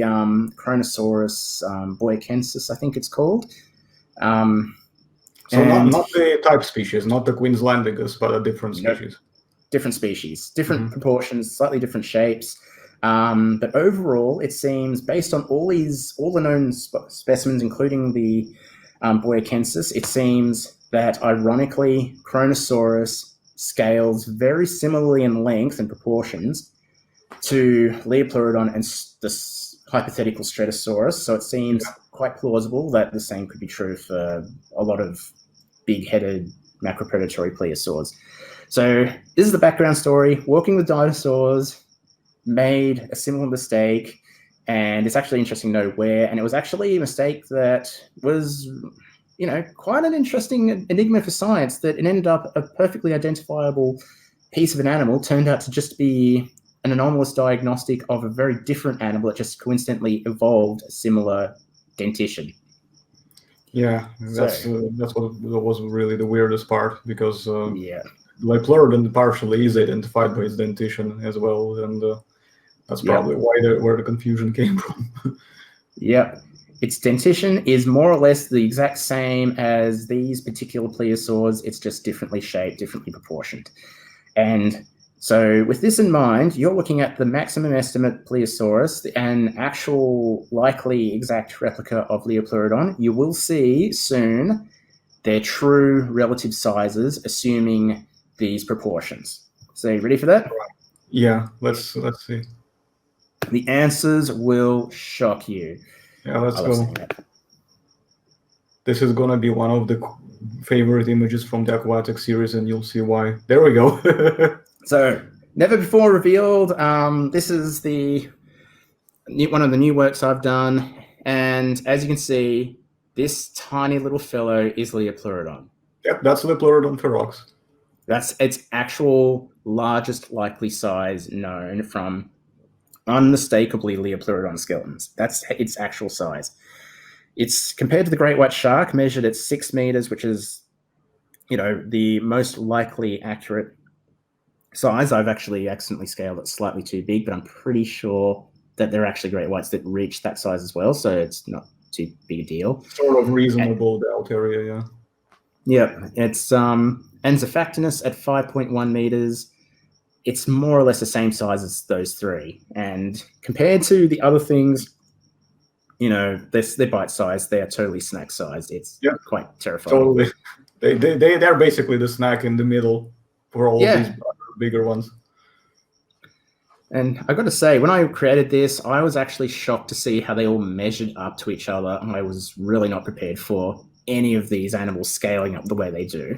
Kronosaurus boyacensis, I think it's called. So not the type species, not the Queenslandicus, but a different species. Different species, different proportions, slightly different shapes. But overall, it seems, based on all the known specimens, including the boyacensis, it seems that, ironically, Kronosaurus scales very similarly in length and proportions to Leopleurodon and the hypothetical Stratosaurus. So it seems quite plausible that the same could be true for a lot of big-headed macropredatory plesiosaurs. So this is the background story. Walking with dinosaurs made a similar mistake, and it's actually interesting to know where. And it was actually a mistake that was quite an interesting enigma for science, that it ended up a perfectly identifiable piece of an animal turned out to just be an anomalous diagnostic of a very different animal that just coincidentally evolved a similar dentition. Yeah, that's what was really the weirdest part, because Leopleurodon partially is identified by its dentition as well, and that's probably where the confusion came from. Yep. Its dentition is more or less the exact same as these particular plesiosaurs. It's just differently shaped, differently proportioned. And So with this in mind, you're looking at the maximum estimate Plesiosaurus, an actual likely exact replica of Leopleuridon. You will see soon their true relative sizes, assuming these proportions. So you ready for that? Yeah, let's see. The answers will shock you. Yeah, let's go. This is gonna be one of the favorite images from the Aquatic series, and you'll see why. There we go. So, never before revealed. This is one of the new works I've done, and as you can see, this tiny little fellow is Leopleuridon. Yep, that's Leopleuridon ferox. That's its actual largest likely size known from unmistakably Leopleuridon skeletons. That's its actual size. It's compared to the great white shark, measured at 6 meters, which is, the most likely accurate size. I've actually accidentally scaled it slightly too big, but I'm pretty sure that there are actually great whites that reach that size as well, so it's not too big a deal. Sort of reasonable out area, yeah. Yeah, it's Xephactimus at 5.1 meters. It's more or less the same size as those three, and compared to the other things, they're bite-sized. They are totally snack-sized. It's quite terrifying. Totally. They're basically the snack in the middle for all of these bigger ones. And I got to say, when I created this, I was actually shocked to see how they all measured up to each other. I was really not prepared for any of these animals scaling up the way they do.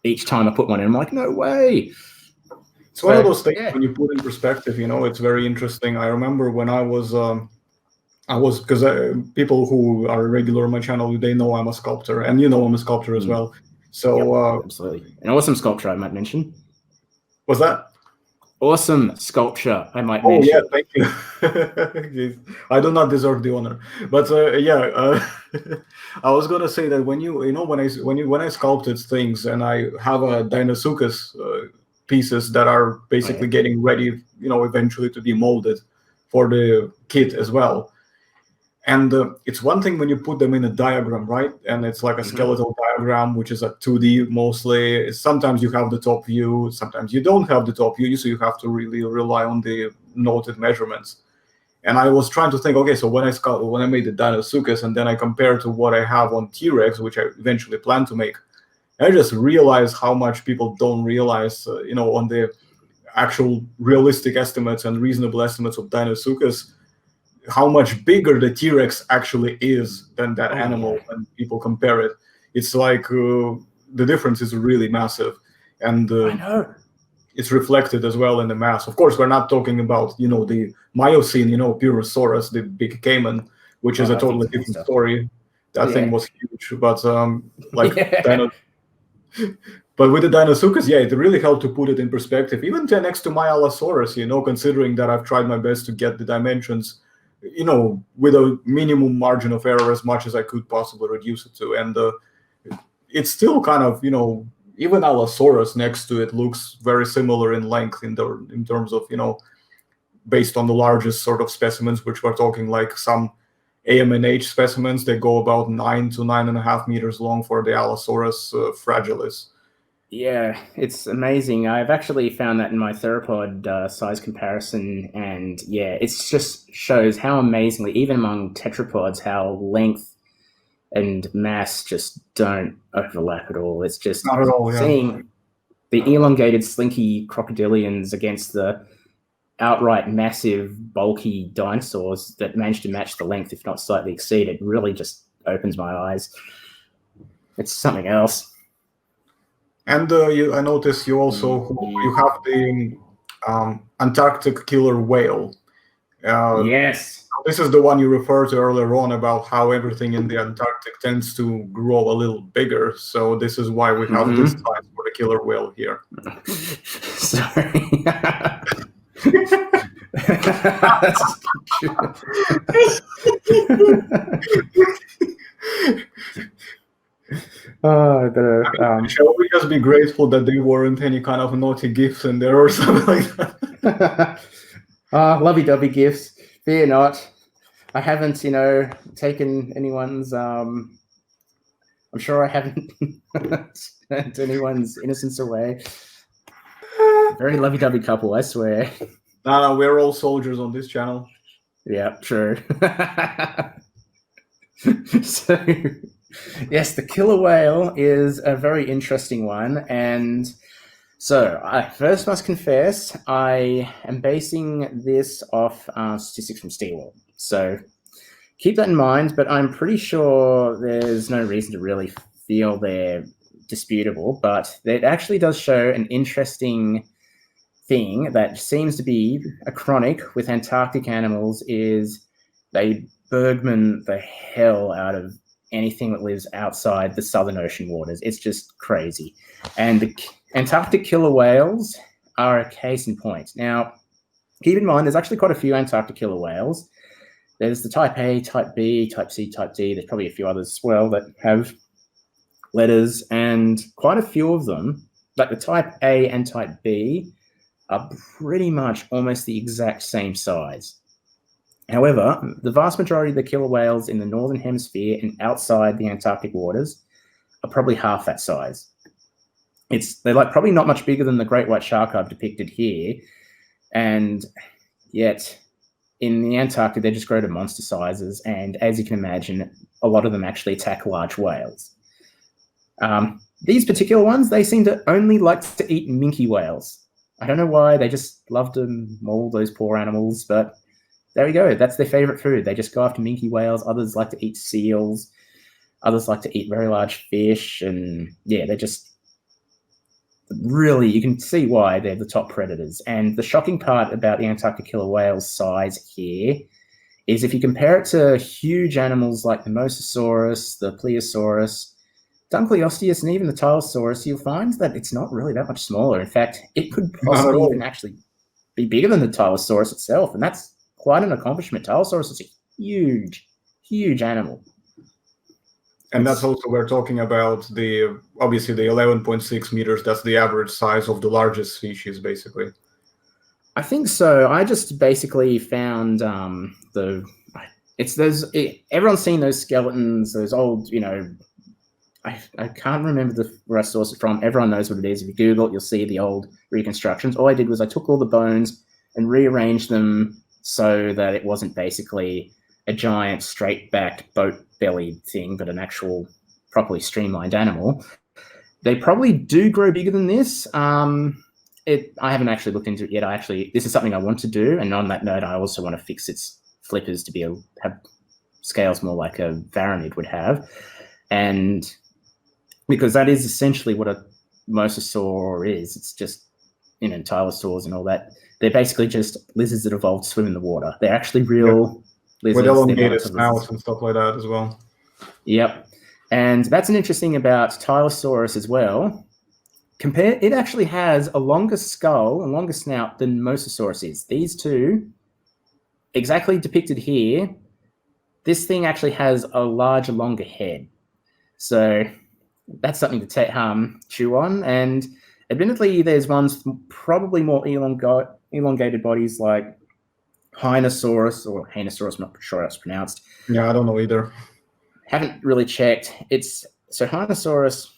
Each time I put one in, I'm like, no way. It's one of those things when you put in perspective, it's very interesting. I remember when I was because people who are regular on my channel, they know I'm a sculptor, and I'm a sculptor as well. So absolutely, an awesome sculpture, I might mention. What's that? Awesome sculpture, I might mention. Oh yeah, thank you. I do not deserve the honor, but I was gonna say that when I sculpted things and I have a Deinosuchus pieces that are basically getting ready, eventually to be molded for the kit as well. And it's one thing when you put them in a diagram, right? And it's like a skeletal diagram, which is a 2D mostly. Sometimes you have the top view, sometimes you don't have the top view, so you have to really rely on the noted measurements. And I was trying to think, okay, so when I made the Deinosuchus, and then I compare to what I have on T-Rex, which I eventually plan to make, I just realized how much people don't realize, on the actual realistic estimates and reasonable estimates of Deinosuchus, how much bigger the T-Rex actually is than that animal when people compare it. It's like the difference is really massive, and I know. It's reflected as well in the mass. Of course, we're not talking about the Miocene, Purosaurus, the big caiman, which is a totally different story. That thing was huge, but but with the Deinosuchus, it really helped to put it in perspective, even next to my Allosaurus, considering that I've tried my best to get the dimensions, with a minimum margin of error as much as I could possibly reduce it to. And it's still kind of, even Allosaurus next to it looks very similar in length in terms of, based on the largest sort of specimens, which we're talking like some AMNH specimens, they go about 9 to 9.5 meters long for the Allosaurus fragilis. Yeah, it's amazing. I've actually found that in my theropod size comparison, and it just shows how amazingly, even among tetrapods, how length and mass just don't overlap at all. It's just not at all, seeing the elongated, slinky crocodilians against the outright massive, bulky dinosaurs that manage to match the length, if not slightly exceed it, really just opens my eyes. It's something else. And I noticed you also you have the Antarctic killer whale. Yes. This is the one you referred to earlier on about how everything in the Antarctic tends to grow a little bigger. So this is why we have this size for the killer whale here. Sorry. Shall we just be grateful that there weren't any kind of naughty gifts in there or something like that? Lovey-dovey gifts. Fear not. I haven't, taken anyone's. I'm sure I haven't turned anyone's innocence away. Very lovey-dovey couple, I swear. No, we're all soldiers on this channel. Yeah, true. So, yes, the killer whale is a very interesting one. And so I first must confess, I am basing this off statistics from SeaWorld. So keep that in mind, but I'm pretty sure there's no reason to really feel they're disputable, but it actually does show an interesting thing that seems to be a chronic with Antarctic animals is they Bergman the hell out of anything that lives outside the Southern Ocean waters. It's just crazy. And the Antarctic killer whales are a case in point. Now, keep in mind, there's actually quite a few Antarctic killer whales. There's the type A, type B, type C, type D. There's probably a few others as well that have letters, and quite a few of them, like the type A and type B, are pretty much almost the exact same size. However, the vast majority of the killer whales in the Northern Hemisphere and outside the Antarctic waters are probably half that size. They're like probably not much bigger than the great white shark I've depicted here, and yet in the Antarctic they just grow to monster sizes, and as you can imagine, a lot of them actually attack large whales. These particular ones, they seem to only like to eat minke whales. I don't know why, they just love to maul those poor animals, but there we go. That's their favorite food. They just go after minke whales. Others like to eat seals. Others like to eat very large fish. And yeah, they're just really, you can see why they're the top predators. And the shocking part about the Antarctic killer whale's size here is if you compare it to huge animals like the Mosasaurus, the Plesiosaurus, Dunkleosteus, and even the Tylosaurus, you'll find that it's not really that much smaller. In fact, it could possibly even actually be bigger than the Tylosaurus itself, and that's quite an accomplishment. Tylosaurus is a huge, huge animal. And that's also, we're talking about obviously the 11.6 meters. That's the average size of the largest species, basically. I think so. I just basically found everyone's seen those skeletons, those old, I can't remember where I sourced it from. Everyone knows what it is. If you Google it, you'll see the old reconstructions. All I did was I took all the bones and rearranged them so that it wasn't basically a giant straight-backed boat-bellied thing, but an actual properly streamlined animal. They probably do grow bigger than this. I haven't actually looked into it yet. This is something I want to do, and on that note, I also want to fix its flippers to be able to have scales more like a Varanid would have, and because that is essentially what a mosasaur is. It's just, tylosaurs and all that. They're basically just lizards that evolved to swim in the water. They're actually real lizards. With elongated snouts and stuff like that as well. Yep. And that's an interesting thing about Tylosaurus as well. It actually has a longer skull, a longer snout than Mosasaurus is. These two, exactly depicted here, this thing actually has a larger, longer head. So that's something to chew on. And admittedly, there's ones probably more elongated bodies like Hinosaurus or Hanosaurus, I'm not sure how it's pronounced. Yeah, I don't know either. Haven't really checked. So Hinosaurus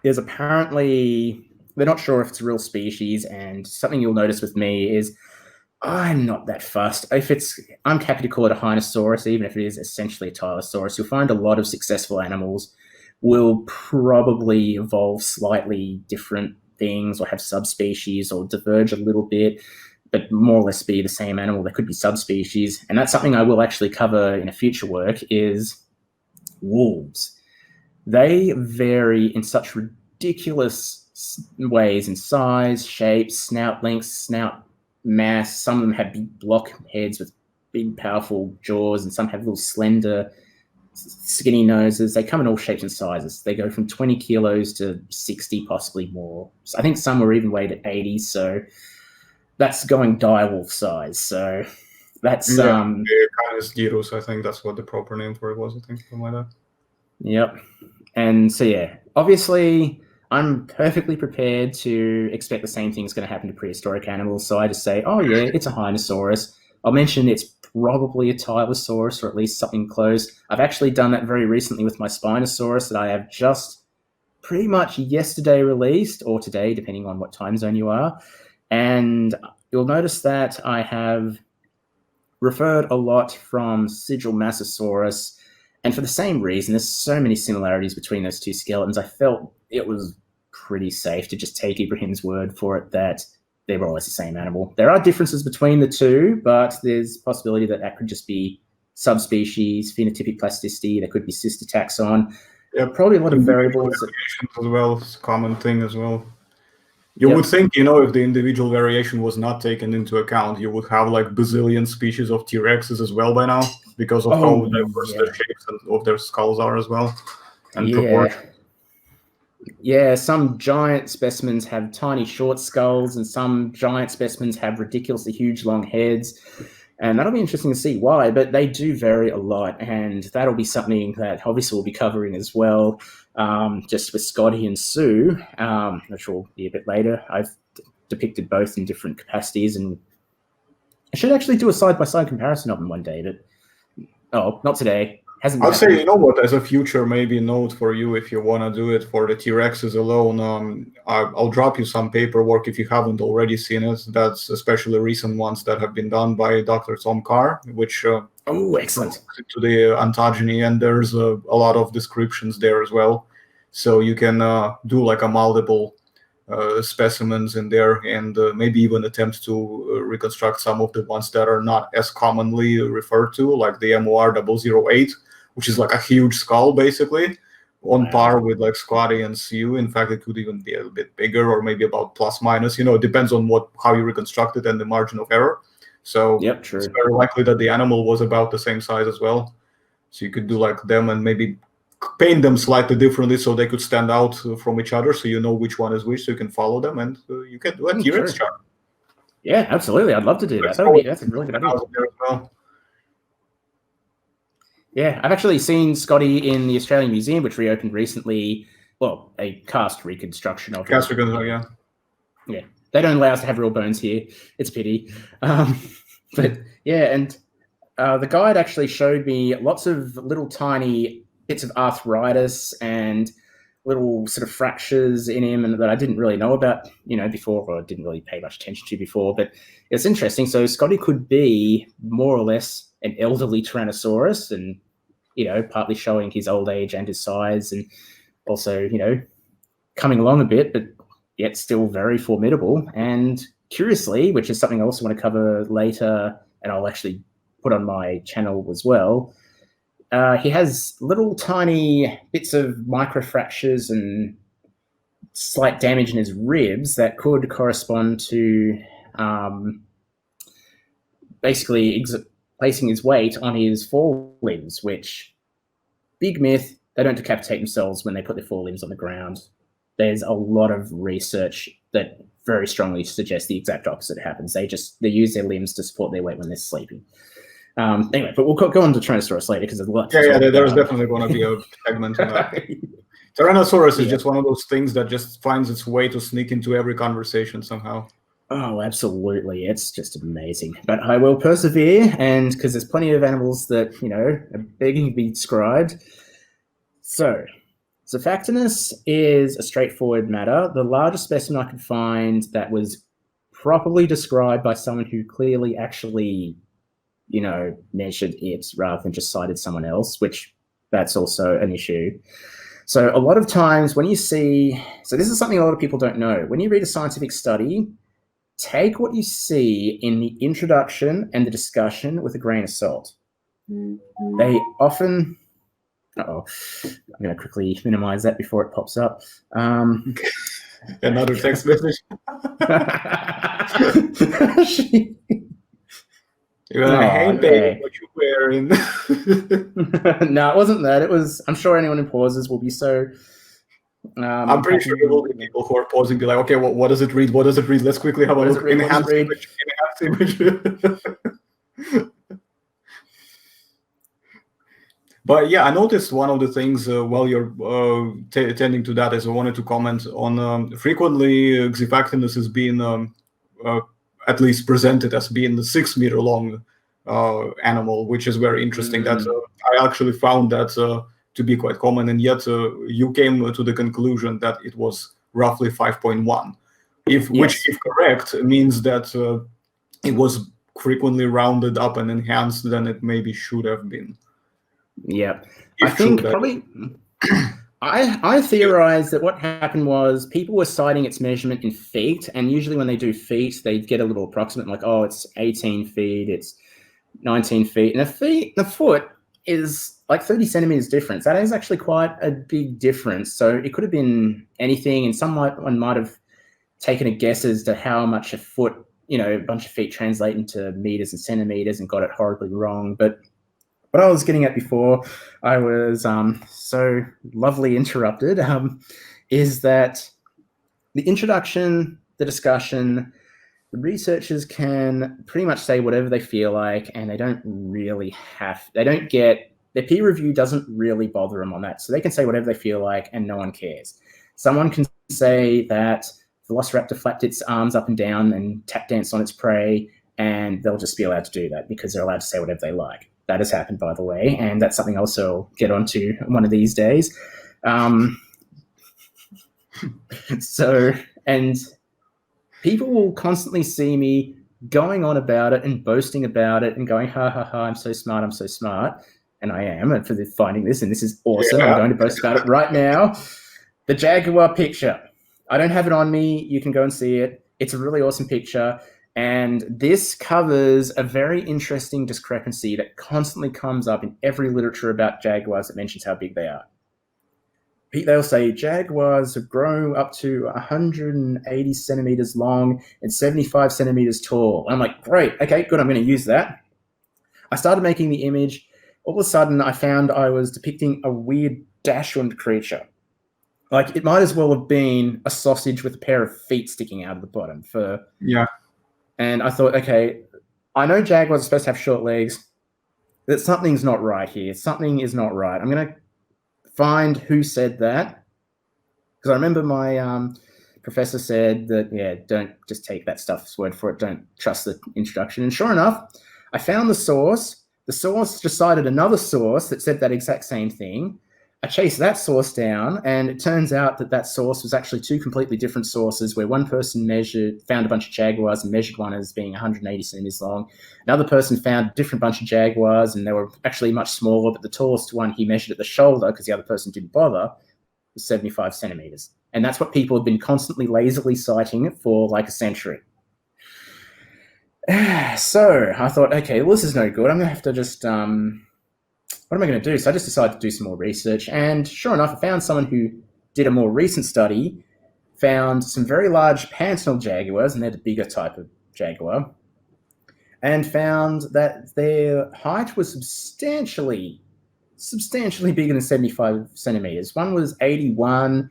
is apparently, they're not sure if it's a real species, and something you'll notice with me is I'm not that fussed. I'm happy to call it a Hinosaurus, even if it is essentially a Tylosaurus. You'll find a lot of successful animals will probably evolve slightly different things or have subspecies or diverge a little bit, but more or less be the same animal. There could be subspecies, and that's something I will actually cover in a future work is wolves. They vary in such ridiculous ways in size, shape, snout length, snout mass. Some of them have big block heads with big, powerful jaws, and some have little slender, skinny noses. They come in all shapes and sizes. They go from 20 kilos to 60, possibly more. So I think some were even weighed at 80. So that's going direwolf size. So that's Canis Dirus, I think that's what the proper name for it was. I think something like that. Yep. And so yeah, obviously I'm perfectly prepared to expect the same thing is going to happen to prehistoric animals. So I just say, oh yeah, it's a Hinosaurus. I'll mention it's probably a Tylosaurus or at least something close. I've actually done that very recently with my Spinosaurus that I have just pretty much yesterday released, or today, depending on what time zone you are. And you'll notice that I have referred a lot from Sigil Massosaurus, and for the same reason, there's so many similarities between those two skeletons. I felt it was pretty safe to just take Ibrahim's word for it that they were always the same animal. There are differences between the two, but there's a possibility that that could just be subspecies, phenotypic plasticity, there could be sister taxon. Yeah, probably a lot of variables as well. It's a common thing as well. You would think, if the individual variation was not taken into account, you would have like bazillion species of T-Rexes as well by now, because of how diverse their shapes and of their skulls are as well, and proportion. Yeah, some giant specimens have tiny short skulls, and some giant specimens have ridiculously huge long heads. And that'll be interesting to see why, but they do vary a lot, and that'll be something that obviously we'll be covering as well, just with Scotty and Sue, which will be a bit later. I've depicted both in different capacities, and I should actually do a side-by-side comparison of them one day, but not today. I'd say, what, as a future maybe note for you, if you want to do it for the T-Rexes alone, I'll drop you some paperwork if you haven't already seen it. That's especially recent ones that have been done by Dr. Tom Carr, which excellent, to the ontogeny, and there's a lot of descriptions there as well. So you can do like a multiple specimens in there, and maybe even attempt to reconstruct some of the ones that are not as commonly referred to, like the MOR 008, which is like a huge skull, basically, on par with like Scotty and Sue. In fact, it could even be a bit bigger, or maybe about plus minus. It depends on how you reconstruct it and the margin of error. So it's very likely that the animal was about the same size as well. So you could do like them and maybe paint them slightly differently so they could stand out from each other, so you know which one is which, so you can follow them, and you can do a T-Rex chart. Yeah, absolutely. I'd love to do that. That's a really good idea. Yeah, I've actually seen Scotty in the Australian Museum, which reopened recently. Well, a cast reconstruction of it. Yeah. They don't allow us to have real bones here. It's a pity. But yeah, and the guide actually showed me lots of little tiny bits of arthritis and little sort of fractures in him, and that I didn't really know about, before, or I didn't really pay much attention to before. But it's interesting. So Scotty could be more or less an elderly Tyrannosaurus, and partly showing his old age and his size, and also coming along a bit, but yet still very formidable. And curiously, which is something I also want to cover later, and I'll actually put on my channel as well, he has little tiny bits of microfractures and slight damage in his ribs that could correspond to basically placing his weight on his forelimbs, which, big myth, they don't decapitate themselves when they put their forelimbs on the ground. There's a lot of research that very strongly suggests the exact opposite happens. They use their limbs to support their weight when they're sleeping. Anyway, but we'll go on to Tyrannosaurus later, because there's a lot. There's definitely going to be a segment on that. Tyrannosaurus is just one of those things that just finds its way to sneak into every conversation somehow. Oh, absolutely. It's just amazing. But I will persevere, and because there's plenty of animals that, are begging to be described. So, Xephactimus is a straightforward matter. The largest specimen I could find that was properly described by someone who clearly actually, measured it rather than just cited someone else, which that's also an issue. So a lot of times when you see, so this is something a lot of people don't know, when you read a scientific study, take what you see in the introduction and the discussion with a grain of salt. They often, I'm going to quickly minimize that before it pops up. Another text message. Hey, baby, what you wearing? No, it wasn't that. It was, I'm sure anyone who pauses will be so... I'm pretty sure there will be people who are pausing, be like, okay, what does it read? What does it read? Let's quickly have a look. Enhanced image. But yeah, I noticed one of the things while you're tending to that is I wanted to comment on frequently Xephactimus has been at least presented as being the 6 meter long animal, which is very interesting. That I actually found that to be quite common, and yet you came to the conclusion that it was roughly 5.1. Which, if correct, means that it was frequently rounded up and enhanced than it maybe should have been. Yeah, I think probably. I theorize that what happened was people were citing its measurement in feet, and usually when they do feet, they get a little approximate, like, oh, it's 18 feet, it's 19 feet, and the foot is like 30 centimeters difference. That is actually quite a big difference. So it could have been anything, and someone might have taken a guess as to how much a foot, a bunch of feet translate into meters and centimeters and got it horribly wrong. But what I was getting at before I was so lovely interrupted is that the introduction, the discussion, the researchers can pretty much say whatever they feel like, and they don't really their peer review doesn't really bother them on that. So they can say whatever they feel like and no one cares. Someone can say that Velociraptor flapped its arms up and down and tap danced on its prey, and they'll just be allowed to do that because they're allowed to say whatever they like. That has happened, by the way, and that's something I'll also get onto one of these days. And people will constantly see me going on about it and boasting about it and going, ha, ha, ha, I'm so smart, I'm so smart. And I am, and for finding this, and this is awesome. Yeah. I'm going to boast about it right now. The jaguar picture. I don't have it on me. You can go and see it. It's a really awesome picture. And this covers a very interesting discrepancy that constantly comes up in every literature about jaguars that mentions how big they are. They'll say jaguars have grown up to 180 centimeters long and 75 centimeters tall. And I'm like, great, okay, good, I'm going to use that. I started making the image. All of a sudden, I found I was depicting a weird dachshund creature. Like, it might as well have been a sausage with a pair of feet sticking out of the bottom. Yeah. And I thought, okay, I know jaguars are supposed to have short legs, but something's not right here. Something is not right. I'm going to find who said that, because I remember my professor said that, yeah, don't just take that stuff's word for it. Don't trust the introduction. And sure enough, I found the source. The source just cited another source that said that exact same thing. I chased that source down, and it turns out that source was actually two completely different sources, where one person found a bunch of jaguars and measured one as being 180 centimeters long. Another person found a different bunch of jaguars, and they were actually much smaller, but the tallest one he measured at the shoulder, because the other person didn't bother, was 75 centimeters. And that's what people have been constantly lazily citing for like a century. So I thought, okay, well, this is no good. I'm going to have to just... what am I going to do? So I just decided to do some more research. And sure enough, I found someone who did a more recent study, found some very large panthenol jaguars, and they're the bigger type of jaguar, and found that their height was substantially bigger than 75 centimeters. One was 81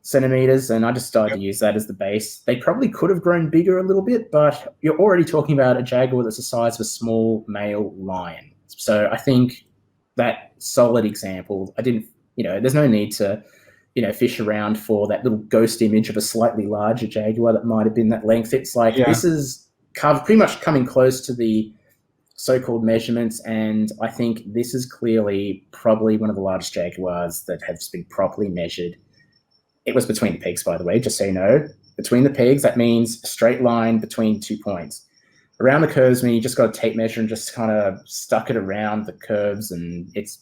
centimeters, and I just decided to use that as the base. They probably could have grown bigger a little bit, but you're already talking about a jaguar that's the size of a small male lion. So I think that solid example, there's no need to, fish around for that little ghost image of a slightly larger jaguar that might have been that length. It's like, This is pretty much coming close to the so-called measurements, and I think this is clearly probably one of the largest jaguars that has been properly measured. It was between the peaks, by the way, just so you know. Between the peaks, that means a straight line between 2 points. Around the curves, you just got a tape measure and just kind of stuck it around the curves, and it's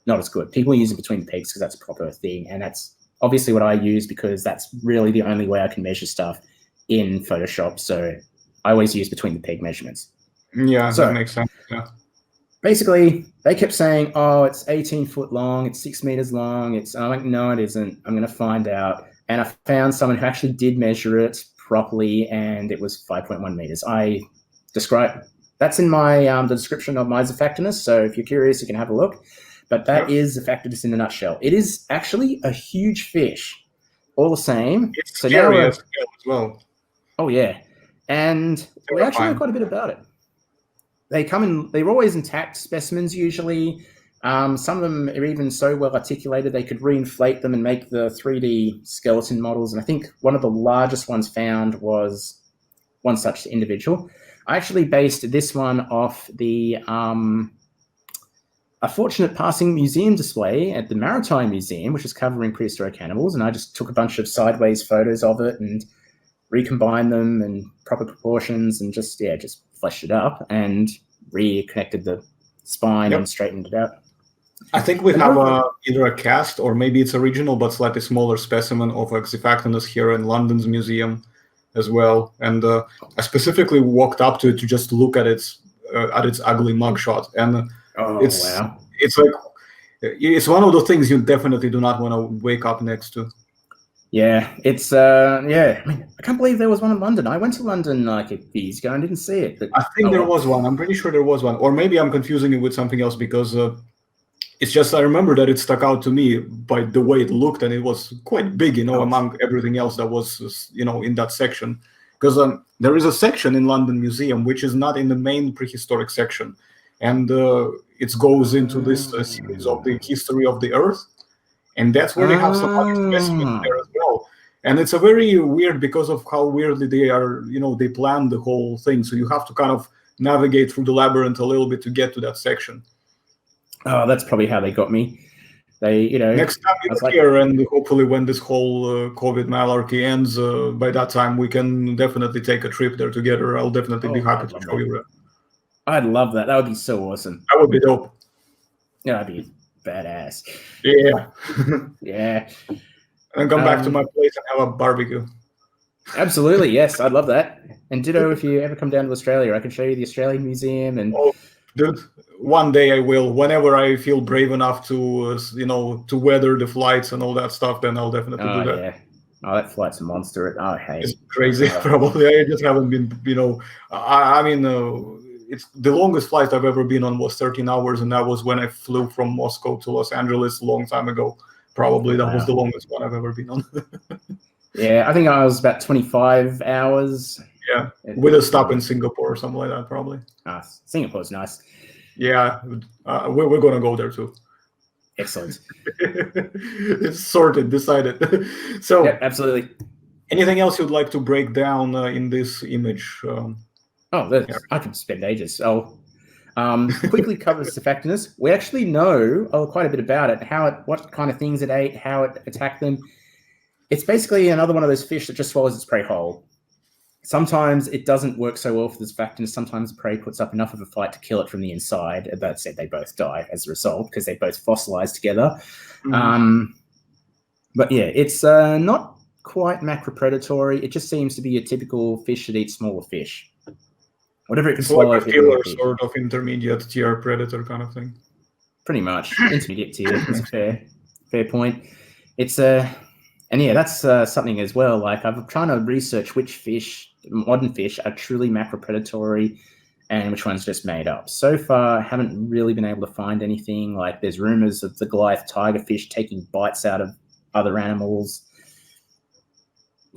not as good. People use it between the peaks because that's a proper thing, and that's obviously what I use because that's really the only way I can measure stuff in Photoshop. So I always use between the peg measurements. Yeah, so that makes sense. Yeah. Basically, they kept saying, oh, it's 18 foot long, it's 6 meters long. I'm like, no, it isn't. I'm going to find out. And I found someone who actually did measure it properly, and it was 5.1 meters. That's in my the description of my Xephactimus, so if you're curious, you can have a look. But that is Xephactimus in a nutshell. It is actually a huge fish, all the same. It's scary as well. Oh, yeah. And we actually know quite a bit about it. They're always intact specimens usually. Some of them are even so well articulated they could reinflate them and make the 3D skeleton models. And I think one of the largest ones found was one such individual. I actually based this one off a a fortunate passing museum display at the Maritime Museum, which is covering prehistoric animals, and I just took a bunch of sideways photos of it and recombined them in proper proportions and just fleshed it up and reconnected the spine and straightened it out. I think we have either a cast or maybe it's original but slightly smaller specimen of Xephactimus here in London's museum as well. And I specifically walked up to it to just look at its ugly mugshot, and it's like it's one of the things you definitely do not want to wake up next to. Yeah, it's I mean, I can't believe there was one in London. I went to London like a few years ago and didn't see it. But I think there was one. I'm pretty sure there was one, or maybe I'm confusing it with something else because it's just I remember that it stuck out to me by the way it looked, and it was quite big, among everything else that was, in that section. Because there is a section in London Museum which is not in the main prehistoric section, and it goes into this series of the history of the Earth, and that's where they have some other specimens there as well. And it's a very weird because of how weirdly they are, they planned the whole thing. So you have to kind of navigate through the labyrinth a little bit to get to that section. Oh, that's probably how they got me. They, Next time you're here, and hopefully when this whole COVID malarkey ends, by that time we can definitely take a trip there together. I'll definitely be happy to show you that. I'd love that. That would be so awesome. That would be dope. Yeah, that'd be badass. Yeah. Yeah. And come back to my place and have a barbecue. Absolutely, yes. I'd love that. And ditto, if you ever come down to Australia, I can show you the Australian Museum. And dude, one day I will. Whenever I feel brave enough to, to weather the flights and all that stuff, then I'll definitely do that. Yeah. Oh, that flight's a monster. Oh, hey. It's crazy. Probably. I just haven't been, I mean, it's the longest flight I've ever been on was 13 hours, and that was when I flew from Moscow to Los Angeles a long time ago. Probably that was the longest one I've ever been on. Yeah, I think I was about 25 hours. Yeah, with a stop in Singapore or something like that, probably. Singapore's nice. Yeah, we're going to go there too. Excellent. It's sorted, decided. So, yeah, absolutely. Anything else you'd like to break down in this image? I can spend ages. I'll quickly cover Xephactimus. We actually know quite a bit about it, what kind of things it ate, how it attacked them. It's basically another one of those fish that just swallows its prey whole. Sometimes it doesn't work so well for this Xephactimus. Sometimes the prey puts up enough of a fight to kill it from the inside. That said, they both die as a result because they both fossilize together. Mm. But yeah, it's not quite macropredatory. It just seems to be a typical fish that eats smaller fish. Whatever it can swallow. Like a killer, sort of intermediate tier predator kind of thing. Pretty much. Intermediate tier is a fair point. It's and yeah, that's something as well. Like I'm trying to research which modern fish are truly macropredatory and which one's just made up. So far, I haven't really been able to find anything. Like there's rumors of the Goliath tigerfish taking bites out of other animals.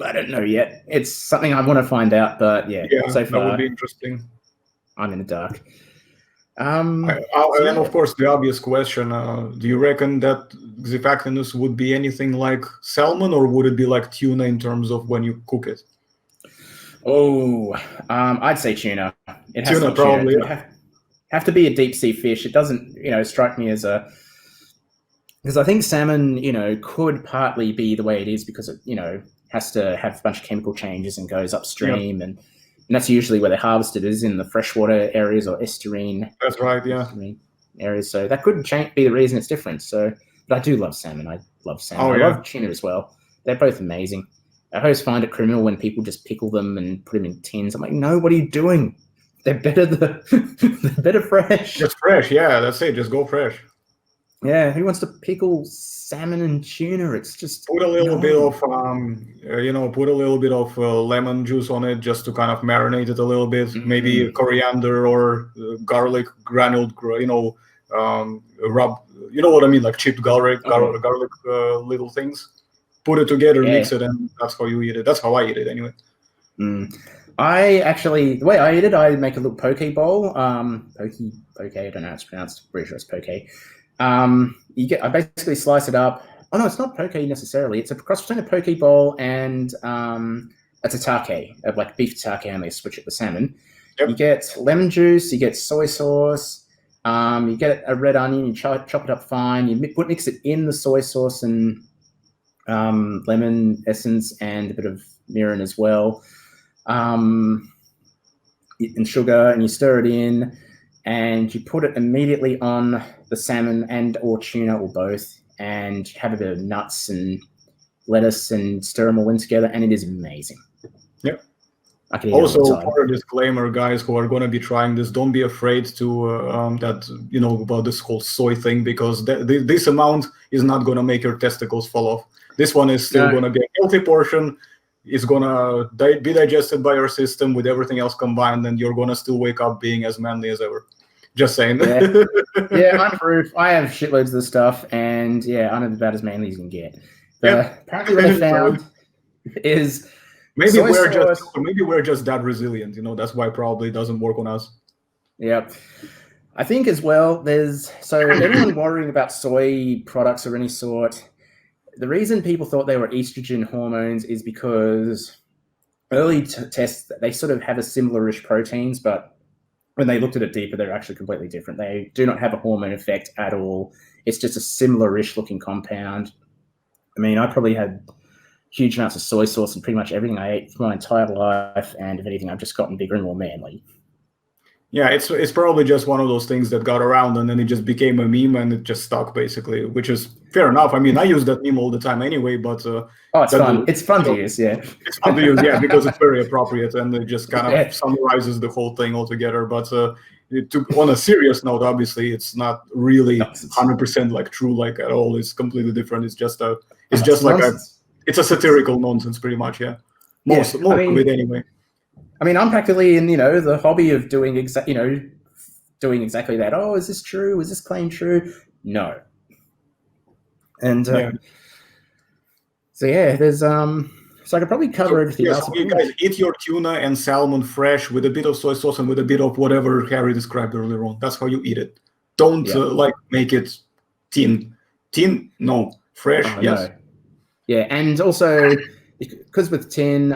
I don't know yet. It's something I want to find out, but yeah so far, that would be interesting. I'm in the dark. And of course, the obvious question: do you reckon that Xephactimus would be anything like salmon, or would it be like tuna in terms of when you cook it? Oh, I'd say tuna. It has tuna, probably. Have to be a deep sea fish. It doesn't, strike me as a. Because I think salmon, could partly be the way it is because it, has to have a bunch of chemical changes and goes upstream, and that's usually where they harvest it, is in the freshwater areas or estuarine. That's right, yeah. Areas. So that could be the reason it's different. So, but I do love salmon. I love salmon. I love tuna as well. They're both amazing. I always find it criminal when people just pickle them and put them in tins. I'm like, no, what are you doing? They're better. They're better fresh. Just fresh, yeah. That's it. Just go fresh. Yeah, who wants to pickle salmon and tuna? It's just put a little bit of, put a little bit of lemon juice on it just to kind of marinate it a little bit. Mm-hmm. Maybe coriander or garlic granuled, rub. You know what I mean, like chipped garlic little things. Put it together, mix it, and that's how you eat it. That's how I eat it, anyway. The way I eat it, I make a little poke bowl. Poke. I don't know how it's pronounced. Pretty sure it's poke. I basically slice it up. Oh no, it's not poke necessarily. It's a cross between a poke bowl and a tatake, like beef tatake, only switch it with salmon. Yep. You get lemon juice, you get soy sauce, You get a red onion, you chop it up fine, you mix it in the soy sauce and lemon essence and a bit of mirin as well, and sugar, and you stir it in, and you put it immediately on the salmon and or tuna or both, and have a bit of nuts and lettuce and stir them all in together, and it is amazing. Yep. I can eat Also, it all the time. for a disclaimer, guys who are going to be trying this, don't be afraid to about this whole soy thing, because this amount is not going to make your testicles fall off. This one is still going to be a healthy portion. It's going to be digested by your system with everything else combined, and you're going to still wake up being as manly as ever. Just saying. Yeah, I'm proof. I have shitloads of this stuff, and yeah, I'm about as manly as you can get. Apparently what I found is maybe we're just that resilient, that's why probably it doesn't work on us. Yep. I think as well, anyone worrying about soy products of any sort, the reason people thought they were estrogen hormones is because early tests, they sort of have a similar-ish proteins, but when they looked at it deeper, they're actually completely different. They do not have a hormone effect at all. It's just a similar-ish looking compound. I mean, I probably had huge amounts of soy sauce and pretty much everything I ate for my entire life, and if anything, I've just gotten bigger and more manly. Yeah, it's probably just one of those things that got around, and then it just became a meme, and it just stuck, basically, which is fair enough. I mean, I use that meme all the time anyway, but... it's fun. It's fun to use, yeah. It's fun to use, yeah, because it's very appropriate, and it just kind of summarizes the whole thing altogether. But on a serious note, obviously, it's not really 100% like true, like at all. It's completely different. It's just it's a satirical nonsense, pretty much, yeah. Most of it, anyway. I mean, I'm practically in, the hobby of doing exactly that. Oh, is this true? Is this claim true? No. And there's so I could probably cover everything else. So you guys eat your tuna and salmon fresh with a bit of soy sauce and with a bit of whatever Harry described earlier on. That's how you eat it. Don't make it tin. Tin, no. Fresh, yes. No. Yeah, and also because with tin,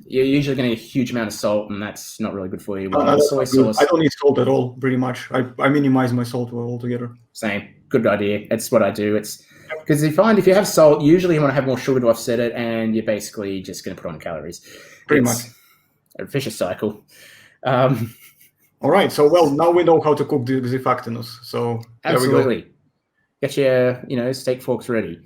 you're usually getting a huge amount of salt, and that's not really good for you. Soy sauce. I don't need salt at all, pretty much. I minimize my salt altogether. Same. Good idea. That's what I do. It's because you find if you have salt, usually you want to have more sugar to offset it, and you're basically just going to put on calories. Pretty much. A vicious cycle. All right. So, now we know how to cook the Xephactimus. So, absolutely. Get your, steak forks ready.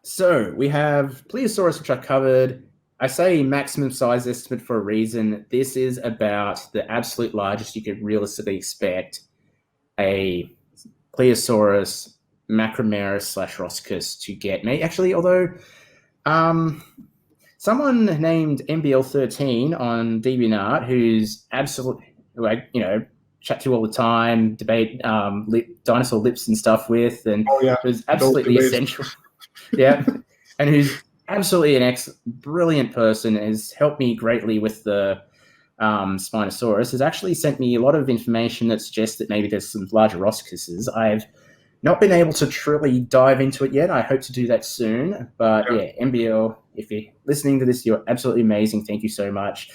So we have Plesiosaurus, which I covered. I say maximum size estimate for a reason. This is about the absolute largest you could realistically expect a Plesiosaurus macromeris / rossicus to get. Actually, although someone named MBL13 on DeviantArt, who's absolutely, chat to all the time, debate dinosaur lips and stuff with, and who's absolutely essential. Yeah, and who's absolutely an brilliant person, has helped me greatly with the Spinosaurus, has actually sent me a lot of information that suggests that maybe there's some larger rossicuses. I've not been able to truly dive into it yet. I hope to do that soon. But yeah, MBL, if you're listening to this, you're absolutely amazing. Thank you so much.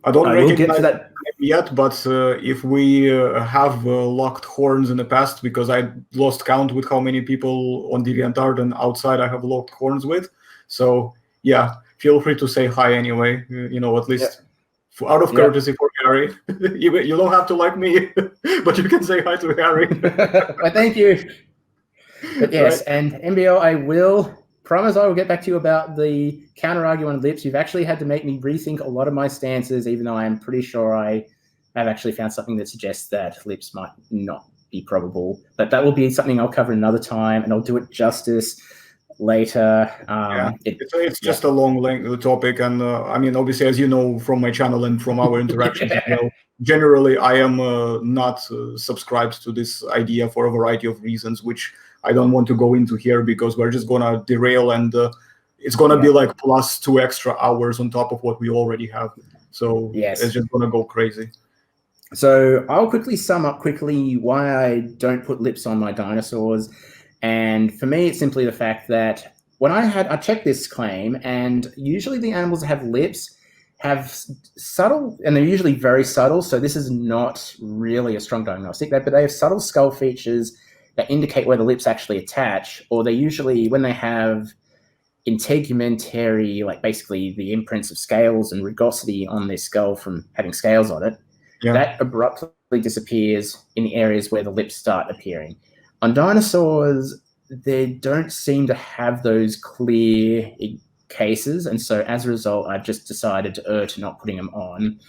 I don't recognize that yet, but if we have locked horns in the past, because I lost count with how many people on DeviantArt and outside I have locked horns with. So yeah, feel free to say hi anyway. At least out of courtesy for Harry. You don't have to like me, but you can say hi to Harry. Well, thank you. But yes, and MBL, I will promise I will get back to you about the counter-argument on lips. You've actually had to make me rethink a lot of my stances, even though I am pretty sure I have actually found something that suggests that lips might not be probable. But that will be something I'll cover another time, and I'll do it justice later. It's just a long length topic, and obviously, as you know from my channel and from our interactions as well, generally I am not subscribed to this idea for a variety of reasons, which I don't want to go into here because we're just gonna derail, and it's gonna be like plus 2 extra hours on top of what we already have. So it's just gonna go crazy. So I'll quickly sum up why I don't put lips on my dinosaurs. And for me, it's simply the fact that when I checked this claim, and usually the animals that have lips have subtle, and they're usually very subtle, so this is not really a strong diagnostic, but they have subtle skull features that indicate where the lips actually attach, or they usually, when they have integumentary, like basically the imprints of scales and rugosity on their skull from having scales on it, that abruptly disappears in the areas where the lips start appearing. On dinosaurs, they don't seem to have those clear cases, and so as a result, I've just decided to err to not putting them on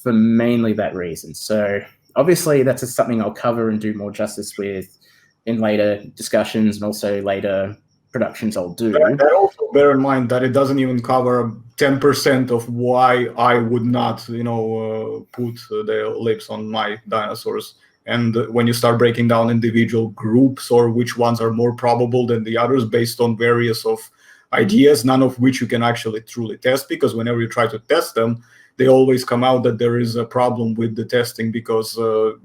for mainly that reason. So obviously that's just something I'll cover and do more justice with in later discussions, and also later productions I'll do. But also bear in mind that it doesn't even cover 10% of why I would not, put the lips on my dinosaurs. And when you start breaking down individual groups or which ones are more probable than the others based on various of ideas, none of which you can actually truly test, because whenever you try to test them, they always come out that there is a problem with the testing because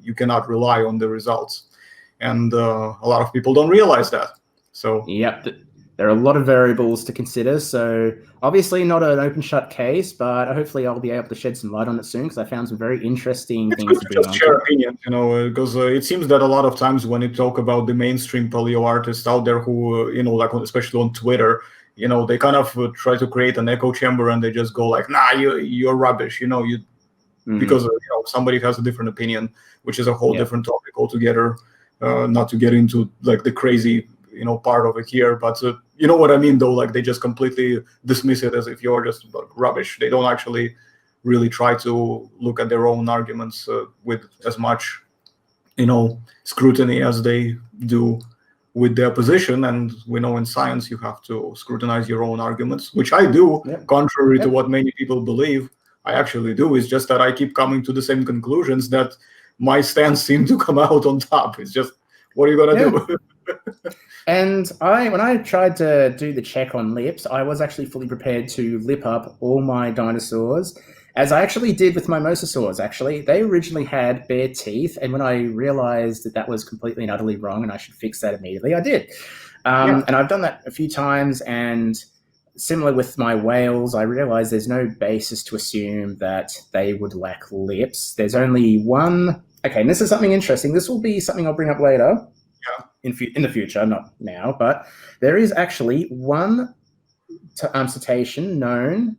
you cannot rely on the results. And a lot of people don't realize that. So yep, there are a lot of variables to consider. So obviously not an open shut case, but hopefully I'll be able to shed some light on it soon, because I found some very interesting things to bring on. Share opinions, because it seems that a lot of times when you talk about the mainstream paleo artists out there who, like especially on Twitter, they kind of try to create an echo chamber and they just go like, nah, you're rubbish, because somebody has a different opinion, which is a whole different topic altogether. Not to get into like the crazy part of it here, but you know what I mean though, like they just completely dismiss it as if you're just like rubbish. They don't actually really try to look at their own arguments with as much scrutiny as they do with their position. And we know in science you have to scrutinize your own arguments, which I do, contrary to what many people believe. I actually do. It's just that I keep coming to the same conclusions, that my stance seem to come out on top. It's just, what are you gonna do? And when I tried to do the check on lips, I was actually fully prepared to lip up all my dinosaurs, as I actually did with my mosasaurs. Actually, they originally had bare teeth, and when I realized that was completely and utterly wrong and I should fix that immediately, I did. And I've done that a few times, and similar with my whales, I realized there's no basis to assume that they would lack lips. There's only one. Okay, and this is something interesting. This will be something I'll bring up later. In the future, not now, but there is actually one cetacean known,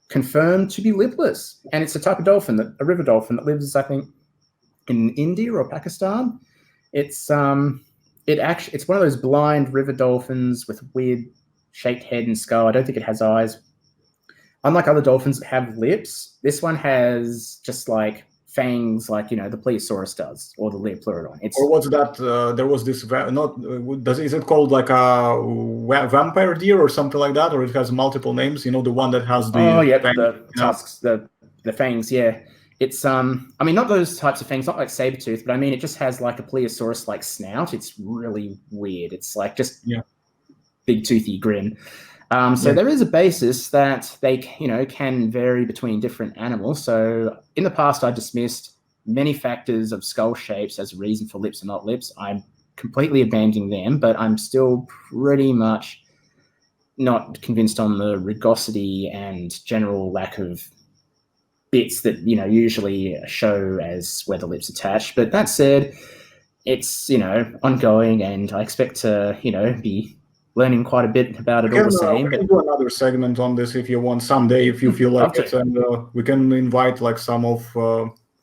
confirmed to be lipless, and it's a type of dolphin, a river dolphin that lives, I think, in India or Pakistan. It's one of those blind river dolphins with weird shaped head and skull. I don't think it has eyes. Unlike other dolphins that have lips, this one has just like fangs, like the Plesiosaurus does, or the Leopleuridon. Or what's that? There was this. Is it called like a vampire deer or something like that, or it has multiple names? The one that has the the tusks, the fangs. Yeah, it's I mean, not those types of fangs, not like saber tooth, but I mean it just has like a Plesiosaurus like snout. It's really weird. It's like just big toothy grin. So there is a basis that they, can vary between different animals. So in the past, I dismissed many factors of skull shapes as a reason for lips and not lips. I'm completely abandoning them, but I'm still pretty much not convinced on the rugosity and general lack of bits that, usually show as where the lips attach. But that said, it's, ongoing, and I expect to, be learning quite a bit about it all the same. We can do another segment on this if you want someday, if you feel like it, and we can invite like some of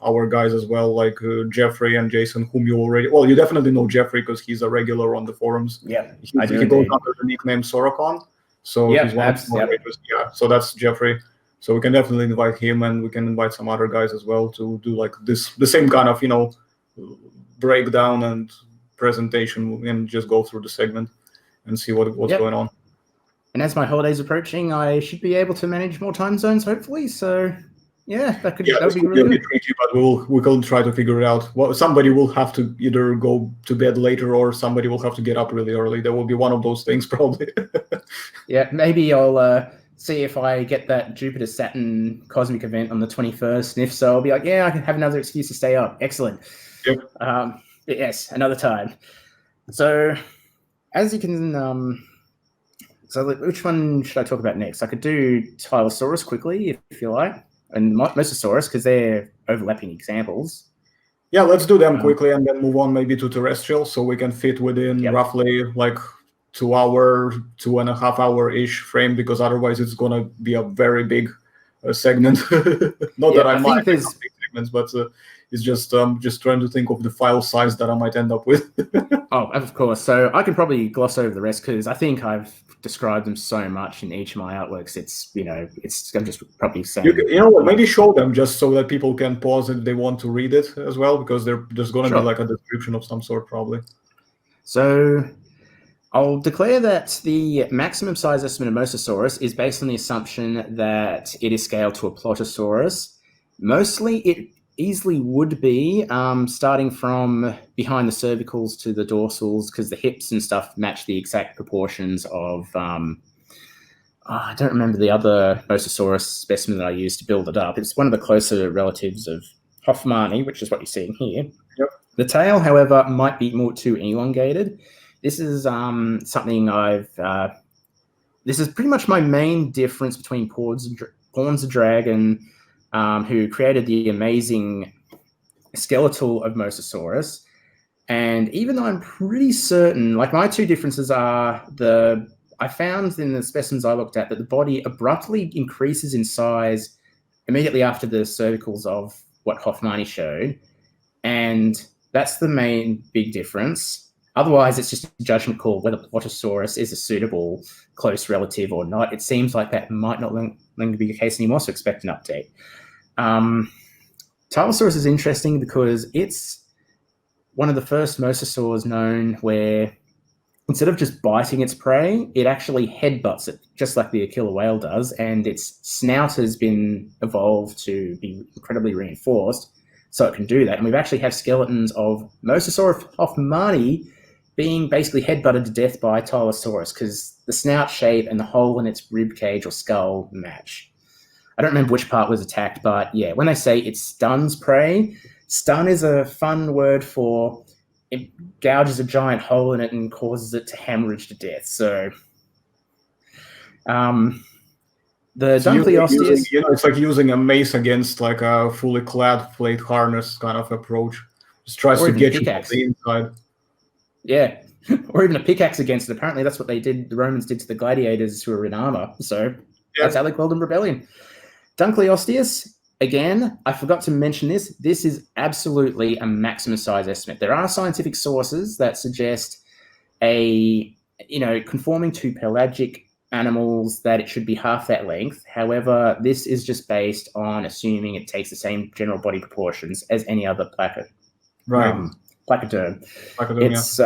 our guys as well, like Jeffrey and Jason, whom you you definitely know Jeffrey because he's a regular on the forums. Yeah, he goes under the nickname Sorocon, so he's one of the moderators. So that's Jeffrey. So we can definitely invite him, and we can invite some other guys as well to do like the same kind of breakdown and presentation, and just go through the segment and see what's going on. And as my holiday's approaching, I should be able to manage more time zones, hopefully. So, that would be really good. Tricky, but we can try to figure it out. Well, somebody will have to either go to bed later, or somebody will have to get up really early. There will be one of those things, probably. Maybe I'll see if I get that Jupiter-Saturn cosmic event on the 21st. And if so, I'll be like, I can have another excuse to stay up. Excellent. Yep. Yes, another time. So, as you can So which one should I talk about next? I could do Tylosaurus quickly, if you like, and Mosasaurus, because they're overlapping examples. Yeah, let's do them quickly and then move on maybe to terrestrial, so we can fit within roughly like 2 hour, 2.5 hour-ish frame, because otherwise it's going to be a very big segment. Not that I mind big segments, but it's just trying to think of the file size that I might end up with. Oh, of course. So I can probably gloss over the rest because I think I've described them so much in each of my artworks. I'm just probably saying. You know what? Maybe show them just so that people can pause if they want to read it as well, because there's going to be like a description of some sort probably. So I'll declare that the maximum size estimate of Mosasaurus is based on the assumption that it is scaled to a Plotosaurus. Mostly it easily would be starting from behind the cervicals to the dorsals, because the hips and stuff match the exact proportions of I don't remember the other Mosasaurus specimen that I used to build it up. It's one of the closer relatives of Hoffmanni, which is what you're seeing here. Yep. The tail, however, might be more too elongated. This is something this is pretty much my main difference between Pawns the Dragon, who created the amazing skeletal of Mosasaurus. And even though I'm pretty certain, like my two differences are I found in the specimens I looked at that the body abruptly increases in size immediately after the cervicals of what Hoffmanni showed. And that's the main big difference. Otherwise, it's just a judgment call whether Plotosaurus is a suitable close relative or not. It seems like that might not longer be the case anymore, so expect an update. Tylosaurus is interesting because it's one of the first mosasaurs known where instead of just biting its prey, it actually headbutts it, just like the Achilla whale does, and its snout has been evolved to be incredibly reinforced, so it can do that. And we've actually have skeletons of Mosasaur hoffmanni being basically headbutted to death by Tylosaurus because the snout shape and the hole in its rib cage or skull match. I don't remember which part was attacked, but yeah, when they say it stuns prey, stun is a fun word for it gouges a giant hole in it and causes it to hemorrhage to death. So the Dunkleosteus... It's like using a mace against like a fully clad plate harness kind of approach. Just tries to get you from the inside. Yeah, or even a pickaxe against it. Apparently that's what they did. The Romans did to the gladiators who were in armor. So that's how they quelled the rebellion. Dunkleosteus, again, I forgot to mention this. This is absolutely a maximum size estimate. There are scientific sources that suggest conforming to pelagic animals that it should be half that length. However, this is just based on assuming it takes the same general body proportions as any other placoderm. It's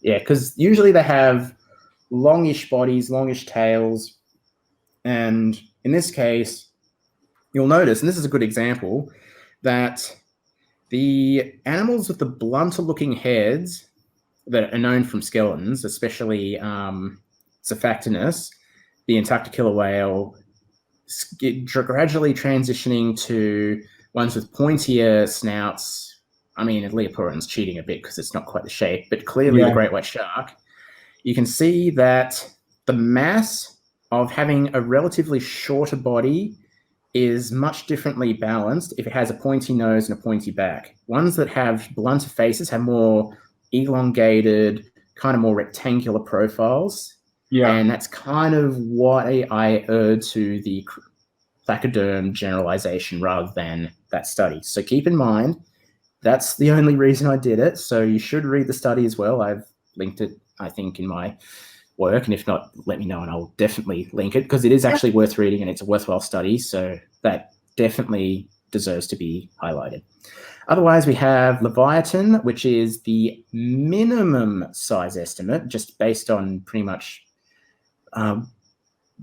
because usually they have longish bodies, longish tails, and in this case, you'll notice, and this is a good example, that the animals with the blunter-looking heads that are known from skeletons, especially Xephactimus, the Antarctic killer whale, gradually transitioning to ones with pointier snouts. I mean, Leopleuridon's cheating a bit because it's not quite the shape, but clearly the great white shark. You can see that the mass of having a relatively shorter body is much differently balanced if it has a pointy nose and a pointy back. Ones that have blunter faces have more elongated, kind of more rectangular profiles. Yeah. And that's kind of why I erred to the placoderm generalization rather than that study. So keep in mind, that's the only reason I did it. So you should read the study as well. I've linked it, I think, in my work, and if not, let me know and I'll definitely link it because it is actually worth reading and it's a worthwhile study, so that definitely deserves to be highlighted. Otherwise, we have Leviathan, which is the minimum size estimate, just based on pretty much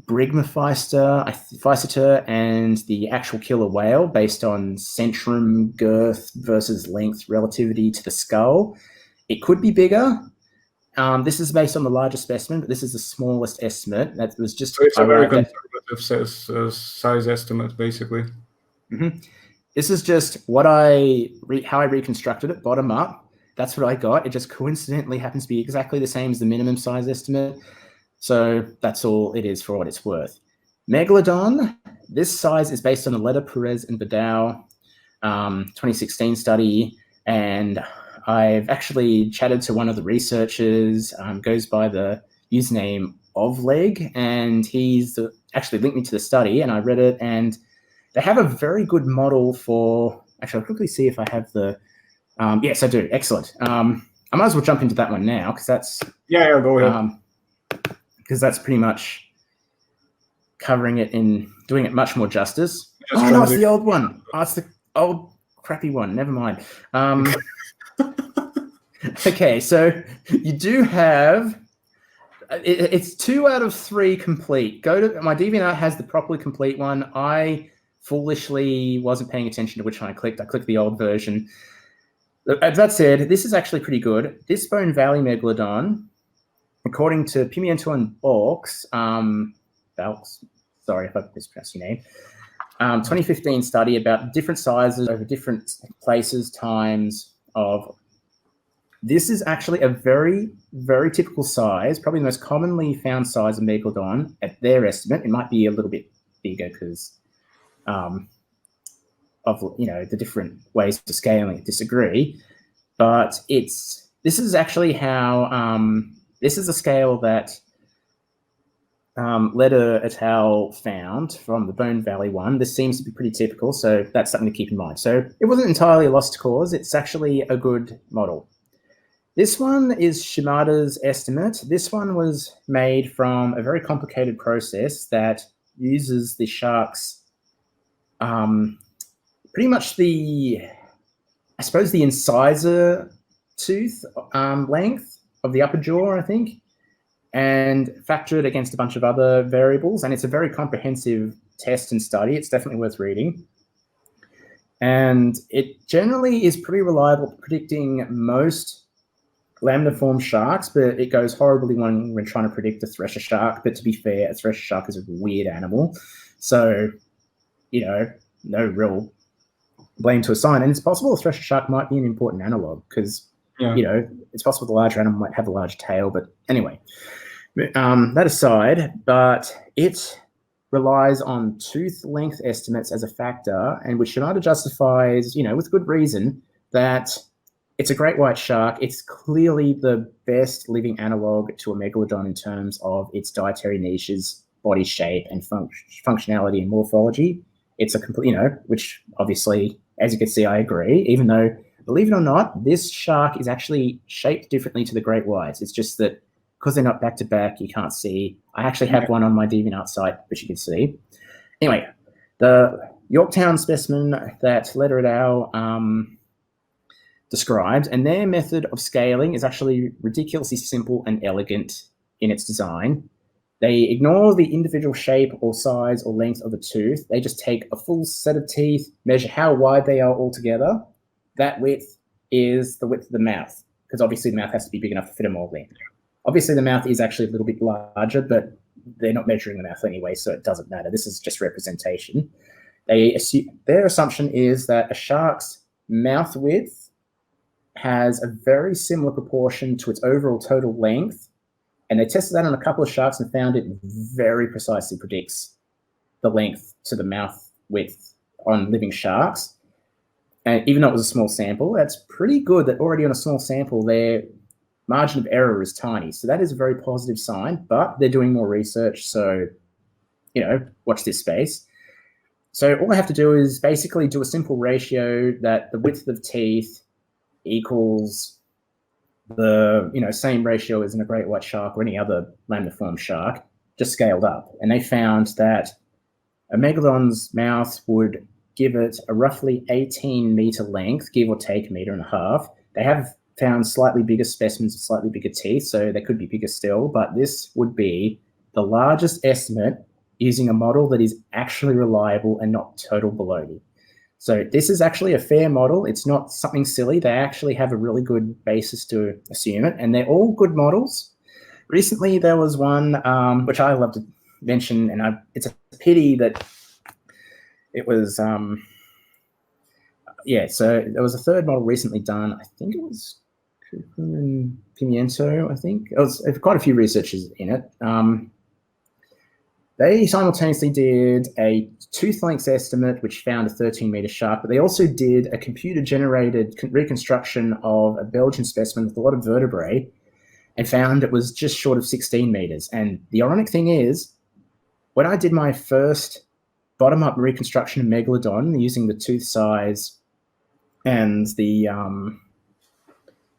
Brigmaphyseter and the actual killer whale, based on centrum girth versus length relativity to the skull. It could be bigger. This is based on the largest specimen, but this is the smallest estimate. That was just. So it's a very conservative size estimate, basically. Mm-hmm. This is just what how I reconstructed it, bottom up. That's what I got. It just coincidentally happens to be exactly the same as the minimum size estimate. So that's all it is for what it's worth. Megalodon, this size is based on the Leda, Perez, and Vidal 2016 study, and I've actually chatted to one of the researchers, goes by the username Ovleg, and he's actually linked me to the study, and I read it, and they have a very good model for, actually I'll quickly see if I have the, yes, I do, excellent. I might as well jump into that one now, because that's... Yeah, go ahead. Because that's pretty much covering it in doing it much more justice. Oh no, it's the old one. Oh, it's the old crappy one. Never mind. Okay, so you do have it's 2 out of 3 complete. Go to my DeviantArt has the properly complete one. I foolishly wasn't paying attention to which one I clicked. I clicked the old version. That said, this is actually pretty good. This Bone Valley Megalodon, according to Pimiento and Balks, sorry if I mispronounced your name, 2015 study about different sizes over different places, times of... This is actually a very, very typical size, probably the most commonly found size of Megalodon at their estimate. It might be a little bit bigger because of, you know, the different ways of scaling it disagree. But this is actually how... this is a scale that Leder et al. Found from the Bone Valley one. This seems to be pretty typical, so that's something to keep in mind. So it wasn't entirely a lost cause. It's actually a good model. This one is Shimada's estimate. This one was made from a very complicated process that uses the shark's pretty much I suppose the incisor tooth length of the upper jaw, I think, and factor it against a bunch of other variables. And it's a very comprehensive test and study. It's definitely worth reading. And it generally is pretty reliable at predicting most lamniform sharks, but it goes horribly when we're trying to predict a thresher shark. But to be fair, a thresher shark is a weird animal. So, you know, no real blame to assign. And it's possible a thresher shark might be an important analog because, you know, it's possible the larger animal might have a large tail. But anyway, that aside, but it relies on tooth length estimates as a factor, and which Shimada justifies, you know, with good reason, that it's a great white shark. It's clearly the best living analog to a megalodon in terms of its dietary niches, body shape, and functionality and morphology. It's a complete, you know, which obviously, as you can see, I agree, even though, believe it or not, this shark is actually shaped differently to the great whites. It's just that because they're not back to back, you can't see. I actually have one on my DeviantArt site, which you can see. Anyway, the Yorktown specimen that Leder et al. Described, and their method of scaling is actually ridiculously simple and elegant in its design. They ignore the individual shape or size or length of the tooth. They just take a full set of teeth, measure how wide they are altogether. That width is the width of the mouth, because obviously the mouth has to be big enough to fit them all in. Obviously the mouth is actually a little bit larger, but they're not measuring the mouth anyway, so it doesn't matter. This is just representation. Their assumption is that a shark's mouth width has a very similar proportion to its overall total length, and they tested that on a couple of sharks and found it very precisely predicts the length to the mouth width on living sharks. And even though it was a small sample, that's pretty good that already on a small sample, their margin of error is tiny. So that is a very positive sign, but they're doing more research. So, you know, watch this space. So all I have to do is basically do a simple ratio that the width of teeth equals the, you know, same ratio as in a great white shark or any other lamniform shark, just scaled up. And they found that a megalodon's mouth would give it a roughly 18-meter length, give or take 1.5 meters. They have found slightly bigger specimens with slightly bigger teeth, so they could be bigger still, but this would be the largest estimate using a model that is actually reliable and not total baloney. So this is actually a fair model. It's not something silly. They actually have a really good basis to assume it, and they're all good models. Recently, there was one, which I love to mention, and it's a pity that it was, so there was a third model recently done. I think it was and Pimiento, I think. There's quite a few researchers in it. They simultaneously did a tooth length estimate, which found a 13-meter shark, but they also did a computer-generated reconstruction of a Belgian specimen with a lot of vertebrae and found it was just short of 16 meters. And the ironic thing is, when I did my first bottom-up reconstruction of Megalodon using the tooth size and the,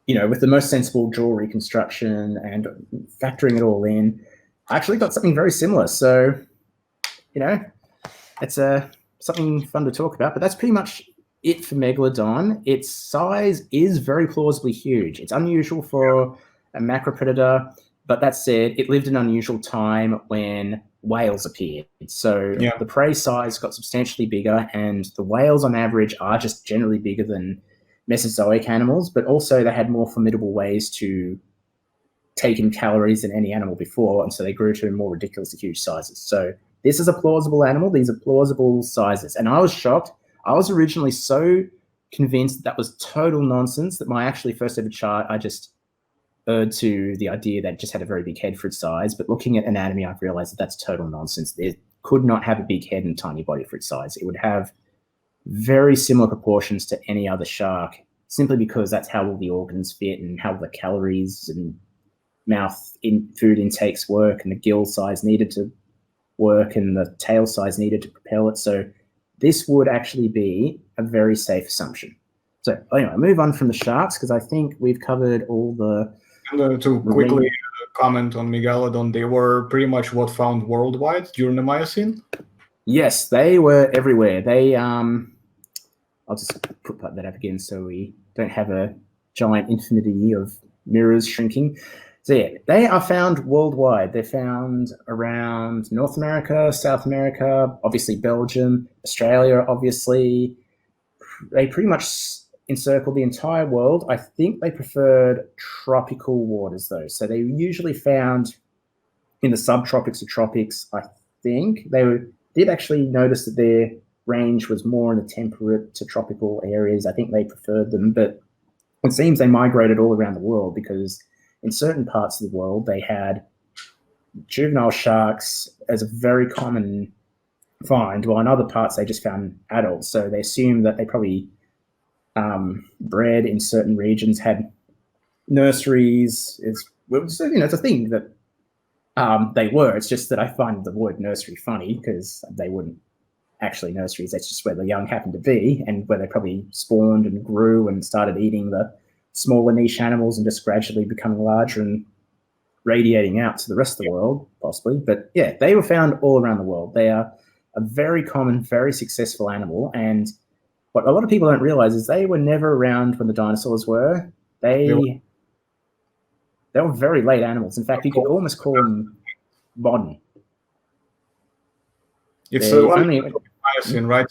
with the most sensible jaw reconstruction and factoring it all in, I actually got something very similar. So, it's something fun to talk about. But that's pretty much it for Megalodon. Its size is very plausibly huge. It's unusual for a macropredator, but that said, it lived in an unusual time when whales appeared. So the prey size got substantially bigger, and the whales on average are just generally bigger than Mesozoic animals, but also they had more formidable ways to take in calories than any animal before, and so they grew to more ridiculously huge sizes. So this is a plausible animal. These are plausible sizes. And I was shocked. I was originally so convinced that was total nonsense that my actually first ever chart, I just erred to the idea that it just had a very big head for its size. But looking at anatomy, I've realized that that's total nonsense. It could not have a big head and tiny body for its size. It would have very similar proportions to any other shark, simply because that's how all the organs fit and how the calories and mouth food intakes work, and the gill size needed to work, and the tail size needed to propel it. So this would actually be a very safe assumption. So anyway, move on from the sharks, because I think we've covered all the... And to quickly comment on Megalodon, they were pretty much what found worldwide during the Miocene? Yes, they were everywhere. They, I'll just put that up again so we don't have a giant infinity of mirrors shrinking. So yeah, they are found worldwide. They're found around North America, South America, obviously Belgium, Australia, obviously. They pretty much encircle the entire world. I think they preferred tropical waters, though. So they usually found in the subtropics or tropics, I think. They did actually notice that their range was more in the temperate to tropical areas. I think they preferred them, but it seems they migrated all around the world, because in certain parts of the world, they had juvenile sharks as a very common find, while in other parts, they just found adults. So they assumed that they probably bred in certain regions, had nurseries. It's a thing that they were. It's just that I find the word nursery funny, because they wouldn't actually nurseries. That's just where the young happened to be, and where they probably spawned and grew and started eating the smaller niche animals and just gradually becoming larger and radiating out to the rest of the world, possibly. But yeah, they were found all around the world. They are a very common, very successful animal. And what a lot of people don't realize is they were never around when the dinosaurs were. They were very late animals. In fact, you could almost call them modern. It's only Miocene, right?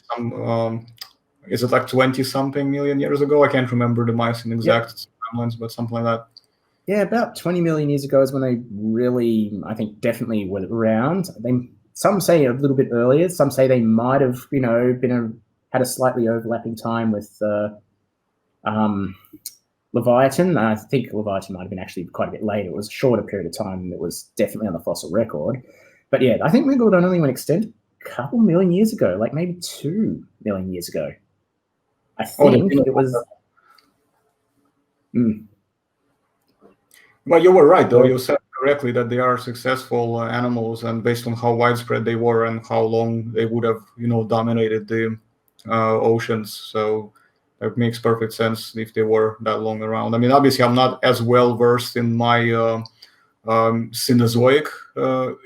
Is it like 20-something million years ago? I can't remember the Miocene exact timelines, but something like that. Yeah, about 20 million years ago is when they really, I think, definitely were around. Some say a little bit earlier. Some say they might have, had a slightly overlapping time with Leviathan. I think Leviathan might have been actually quite a bit later. It was a shorter period of time. It was definitely on the fossil record. But yeah, I think Megalodon only went extinct a couple million years ago, like maybe 2 million years ago. I think it was... Well, you were right, though. You said correctly that they are successful animals, and based on how widespread they were and how long they would have, dominated the oceans. So it makes perfect sense if they were that long around. I mean, obviously, I'm not as well versed in my Cenozoic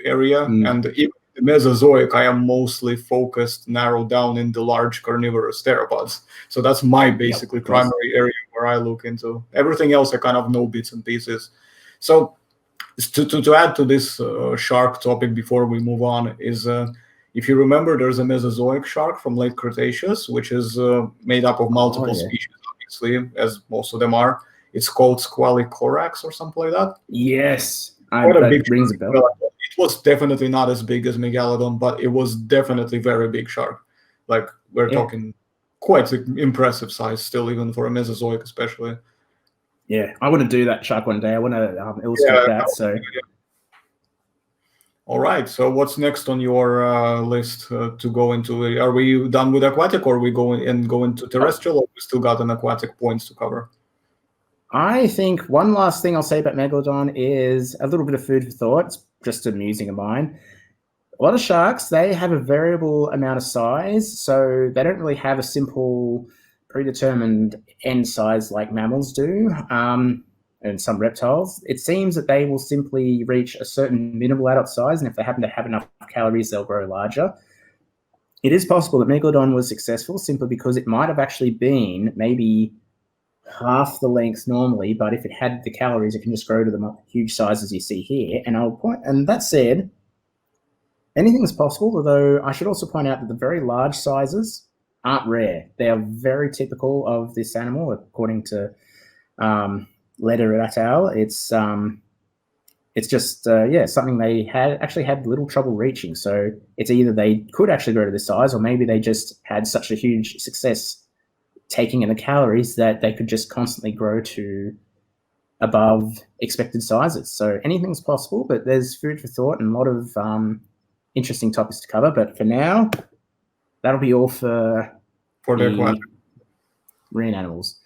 area, and even the Mesozoic, I am mostly focused, narrowed down in the large carnivorous theropods. So that's my basically primary area where I look into. Everything else I kind of know bits and pieces. So to add to this shark topic before we move on is, if you remember, there's a Mesozoic shark from late Cretaceous, which is made up of multiple species, obviously, as most of them are. It's called Squalicorax or something like that. Yes. That rings a bell. It was definitely not as big as Megalodon, but it was definitely very big shark. Like, we're talking quite impressive size still, even for a Mesozoic especially. Yeah, I want to do that shark one day. I want to illustrate that. So, all right. So what's next on your list to go into? Are we done with aquatic, or are we going into terrestrial, or we still got an aquatic points to cover? I think one last thing I'll say about Megalodon is a little bit of food for thought. It's just amusing of mine. A lot of sharks, they have a variable amount of size, so they don't really have a simple predetermined end size like mammals do, and some reptiles. It seems that they will simply reach a certain minimal adult size, and if they happen to have enough calories, they'll grow larger. It is possible that Megalodon was successful simply because it might have actually been maybe half the length normally, but if it had the calories, it can just grow to the huge sizes you see here. And that said, anything is possible, although I should also point out that the very large sizes aren't rare. They are very typical of this animal, according to Leder et al. It's just something they had little trouble reaching. So it's either they could actually grow to this size, or maybe they just had such a huge success taking in the calories that they could just constantly grow to above expected sizes. So anything's possible, but there's food for thought and a lot of interesting topics to cover. But for now, that'll be all for the marine animals.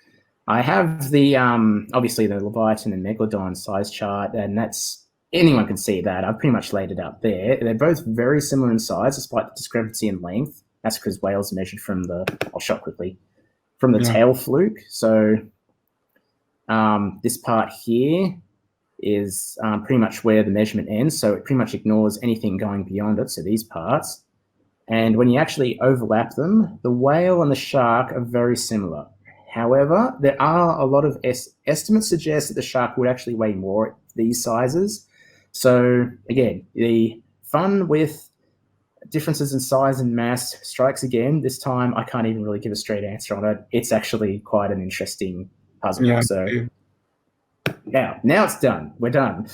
I have the obviously the Leviathan and Megalodon size chart, and that's anyone can see that. I've pretty much laid it out there. They're both very similar in size, despite the discrepancy in length. That's because whales are measured from I'll show quickly, from the tail fluke. So this part here is pretty much where the measurement ends. So it pretty much ignores anything going beyond it. So these parts. And when you actually overlap them, the whale and the shark are very similar. However, there are a lot of estimates suggest that the shark would actually weigh more at these sizes. So again, the fun with differences in size and mass strikes again. This time, I can't even really give a straight answer on it. It's actually quite an interesting puzzle. Yeah. So now it's done. We're done.